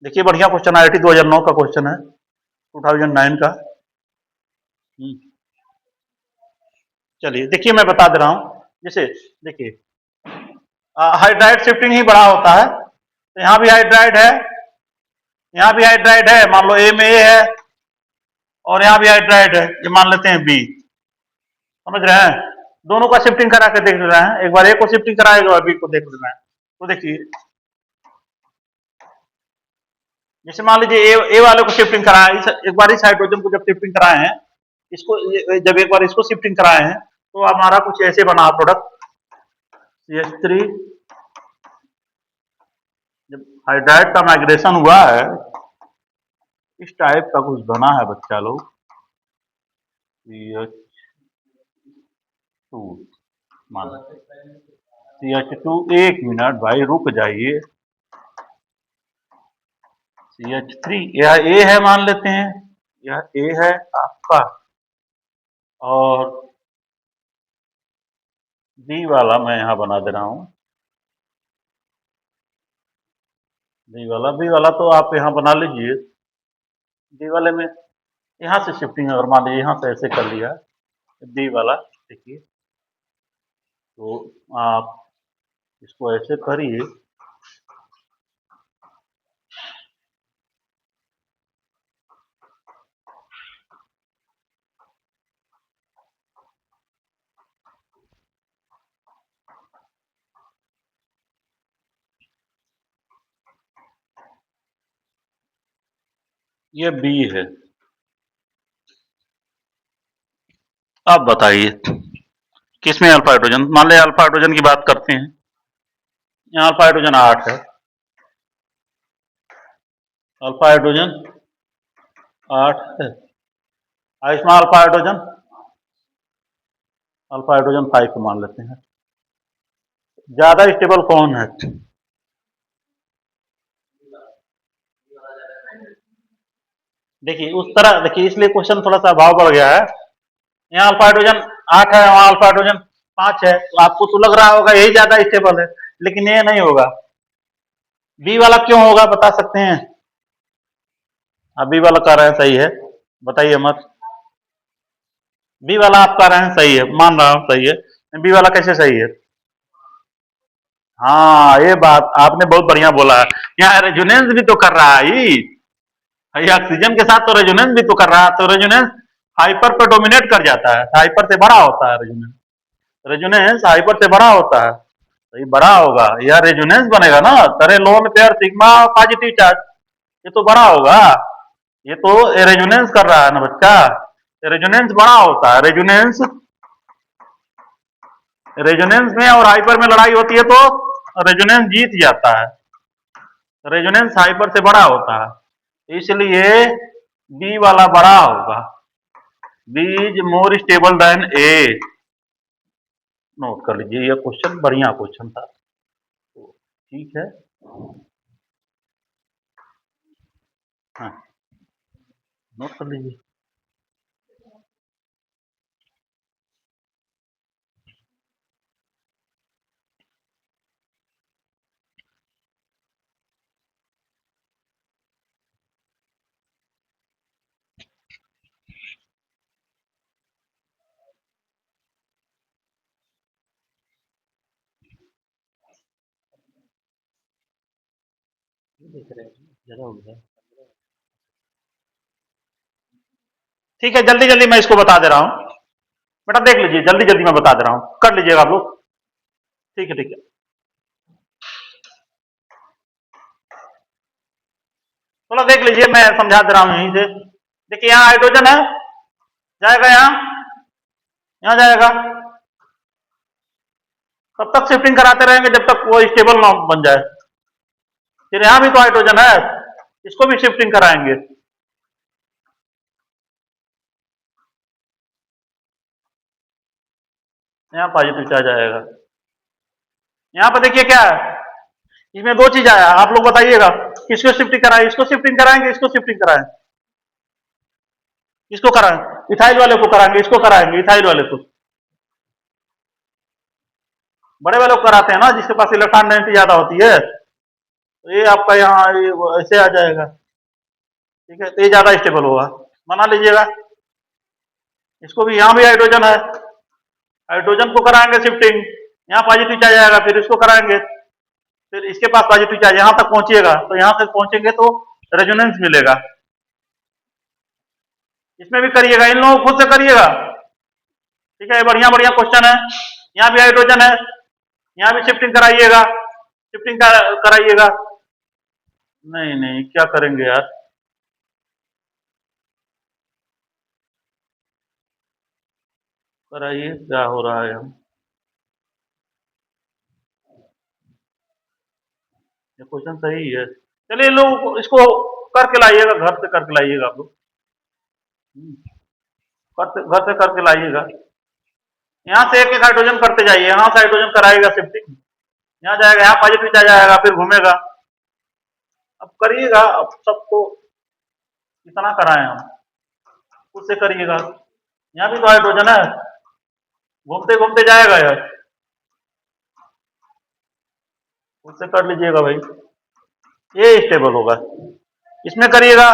देखिए बढ़िया क्वेश्चन, IIT 2009 का क्वेश्चन है, 2009 का। चलिए देखिए, मैं बता दे रहा हूँ। जैसे देखिए, हाइड्राइड शिफ्टिंग ही बड़ा होता है, तो यहाँ भी हाइड्राइड है, यहाँ भी हाइड्राइड है, मान लो ए में ए है, और यहाँ भी हाइड्राइड है, ये मान लेते हैं बी। समझ रहे हैं? दोनों का शिफ्टिंग करा के देख रहे हैं, एक बार ए को शिफ्टिंग कराए, एक बार बी को देख रहे हैं। तो देखिए, जैसे मान लीजिए ए वाले को शिफ्टिंग कराया, एक बार इस हाइड्रोजन को जब शिफ्टिंग कराए हैं, इसको जब एक बार इसको शिफ्टिंग कराए हैं, तो हमारा कुछ ऐसे बना प्रोडक्ट CH3। जब हाइड्राइड का माइग्रेशन हुआ है, इस टाइप का कुछ बना है बच्चा लोग, CH2 मान, CH2, एक मिनट भाई रुक जाइए। CH3, यह ए है मान लेते हैं, यह ए है आपका, और बी वाला मैं यहाँ बना दे रहा हूँ। बी वाला तो आप यहाँ बना लीजिए। बी वाले में यहाँ से शिफ्टिंग अगर मान लीजिए यहाँ से ऐसे कर लिया, बी वाला देखिए, तो आप इसको ऐसे करिए। ये बी है। अब बताइए किसमें अल्फा हाइड्रोजन, मान लिया अल्फा हाइड्रोजन की बात करते हैं, यहाँ अल्फा हाइड्रोजन 8 है, अल्फा हाइड्रोजन 8 है, और इसमें अल्फा हाइड्रोजन 5 को मान लेते हैं। ज्यादा स्टेबल कौन है? देखिए उस तरह देखिए, इसलिए क्वेश्चन थोड़ा सा भाव बढ़ गया है। यहाँ अल्फा हाइड्रोजन 8 है, वहां अल्फा हाइड्रोजन 5 है, तो आपको तो लग रहा होगा यही ज्यादा स्टेबल है, लेकिन ये नहीं होगा। बी वाला क्यों होगा बता सकते हैं? आप बी वाला कह रहे हैं सही है, बताइए मत। बी वाला आप कह रहे हैं सही है, मान रहा हूं सही है, बी वाला कैसे सही है? हाँ, ये बात आपने बहुत बढ़िया बोला है। यहाँ रेजोनेंस भी तो कर रहा है ये ऑक्सीजन के साथ, तो रेजोनेंस भी तो कर रहा है, तो रेजोनेंस हाइपर पर डोमिनेट कर जाता है, हाइपर से बड़ा होता है रेजोनेंस। रेजोनेंस हाइपर से बड़ा होता है, तो ये बड़ा होगा, यह रेजोनेंस बनेगा ना, तरे lone pair sigma positive charge, ये तो बड़ा होगा। ये तो रेजोनेंस कर रहा है ना बच्चा, रेजोनेंस बड़ा होता है। रेजोनेंस रेजोनेंस में और हाइपर में लड़ाई होती है, तो रेजोनेंस जीत जाता है, रेजोनेंस हाइपर से बड़ा होता है, इसलिए बी वाला बड़ा होगा। B is more stable than A. Note कर लीजिए, यह क्वेश्चन बढ़िया क्वेश्चन था, तो ठीक है। हाँ, नोट कर लीजिए। ज्यादा हो गया। ठीक है, जल्दी जल्दी मैं इसको बता दे रहा हूँ। बेटा देख लीजिए, जल्दी जल्दी मैं बता दे रहा हूँ, कर लीजिएगा आप लोग। ठीक है ठीक है, चलो देख लीजिए, मैं समझा दे रहा हूँ यहीं से। देखिए यहाँ हाइड्रोजन है, जाएगा यहाँ जाएगा। तब तक शिफ्टिंग कराते रहेंगे जब तक वो स्टेबल ना बन जाए। फिर यहाँ भी तो हाइड्रोजन है, इसको भी शिफ्टिंग कराएंगे। यहाँ पॉजिटिव चार्ज आएगा। यहाँ पे देखिए क्या है, इसमें दो चीज आया, आप लोग बताइएगा किसको शिफ्टिंग कराएं, इसको शिफ्टिंग कराएंगे, इसको शिफ्टिंग कराएं, इसको कराएं, इथाइल वाले को कराएंगे, इसको कराएंगे, इथाइल वाले को। बड़े वाले को कराते हैं ना, जिसके पास इलेक्ट्रॉन डेंसिटी ज्यादा होती है। तो ये आपका यहाँ ऐसे आ जाएगा। ठीक है, तो ये ज्यादा स्टेबल होगा, बना लीजिएगा। इसको भी, यहाँ भी हाइड्रोजन है, हाइड्रोजन को कराएंगे शिफ्टिंग, यहाँ पॉजिटिव चार्ज आएगा, फिर इसको कराएंगे, फिर इसके पास पॉजिटिव चार्ज यहाँ तक पहुंचेगा, तो यहाँ तक पहुंचेंगे तो रेजोनेंस मिलेगा। इसमें भी करिएगा, इन लोगों को खुद से करिएगा। ठीक है, बढ़िया बढ़िया क्वेश्चन है। यहाँ भी हाइड्रोजन है, यहाँ भी शिफ्टिंग कराइएगा, शिफ्टिंग कराइएगा। नहीं नहीं, क्या करेंगे यार, कराइए, क्या हो रहा है। हम ये क्वेश्चन सही है, चलिए लोग इसको करके लाइएगा, घर से करके लाइएगा आप लोग। घर से करके लाइएगा। यहाँ से एक एक हाइड्रोजन करते जाइए, यहाँ से हाइड्रोजन कराएगा शिफ्टिंग, यहाँ जाएगा, यहाँ पॉजिटिव चार्ज आएगा, फिर घूमेगा। अब करिएगा, अब सबको कितना कराएं हम, खुद से करिएगा। यहाँ भी तो हाइड्रोजन है, घूमते घूमते जाएगा यार, खुद से कर लीजिएगा भाई, ये स्टेबल होगा। इसमें करिएगा।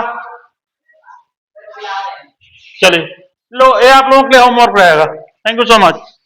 चलिए लो, ये आप लोगों के लिए होमवर्क रहेगा। Thank you so much.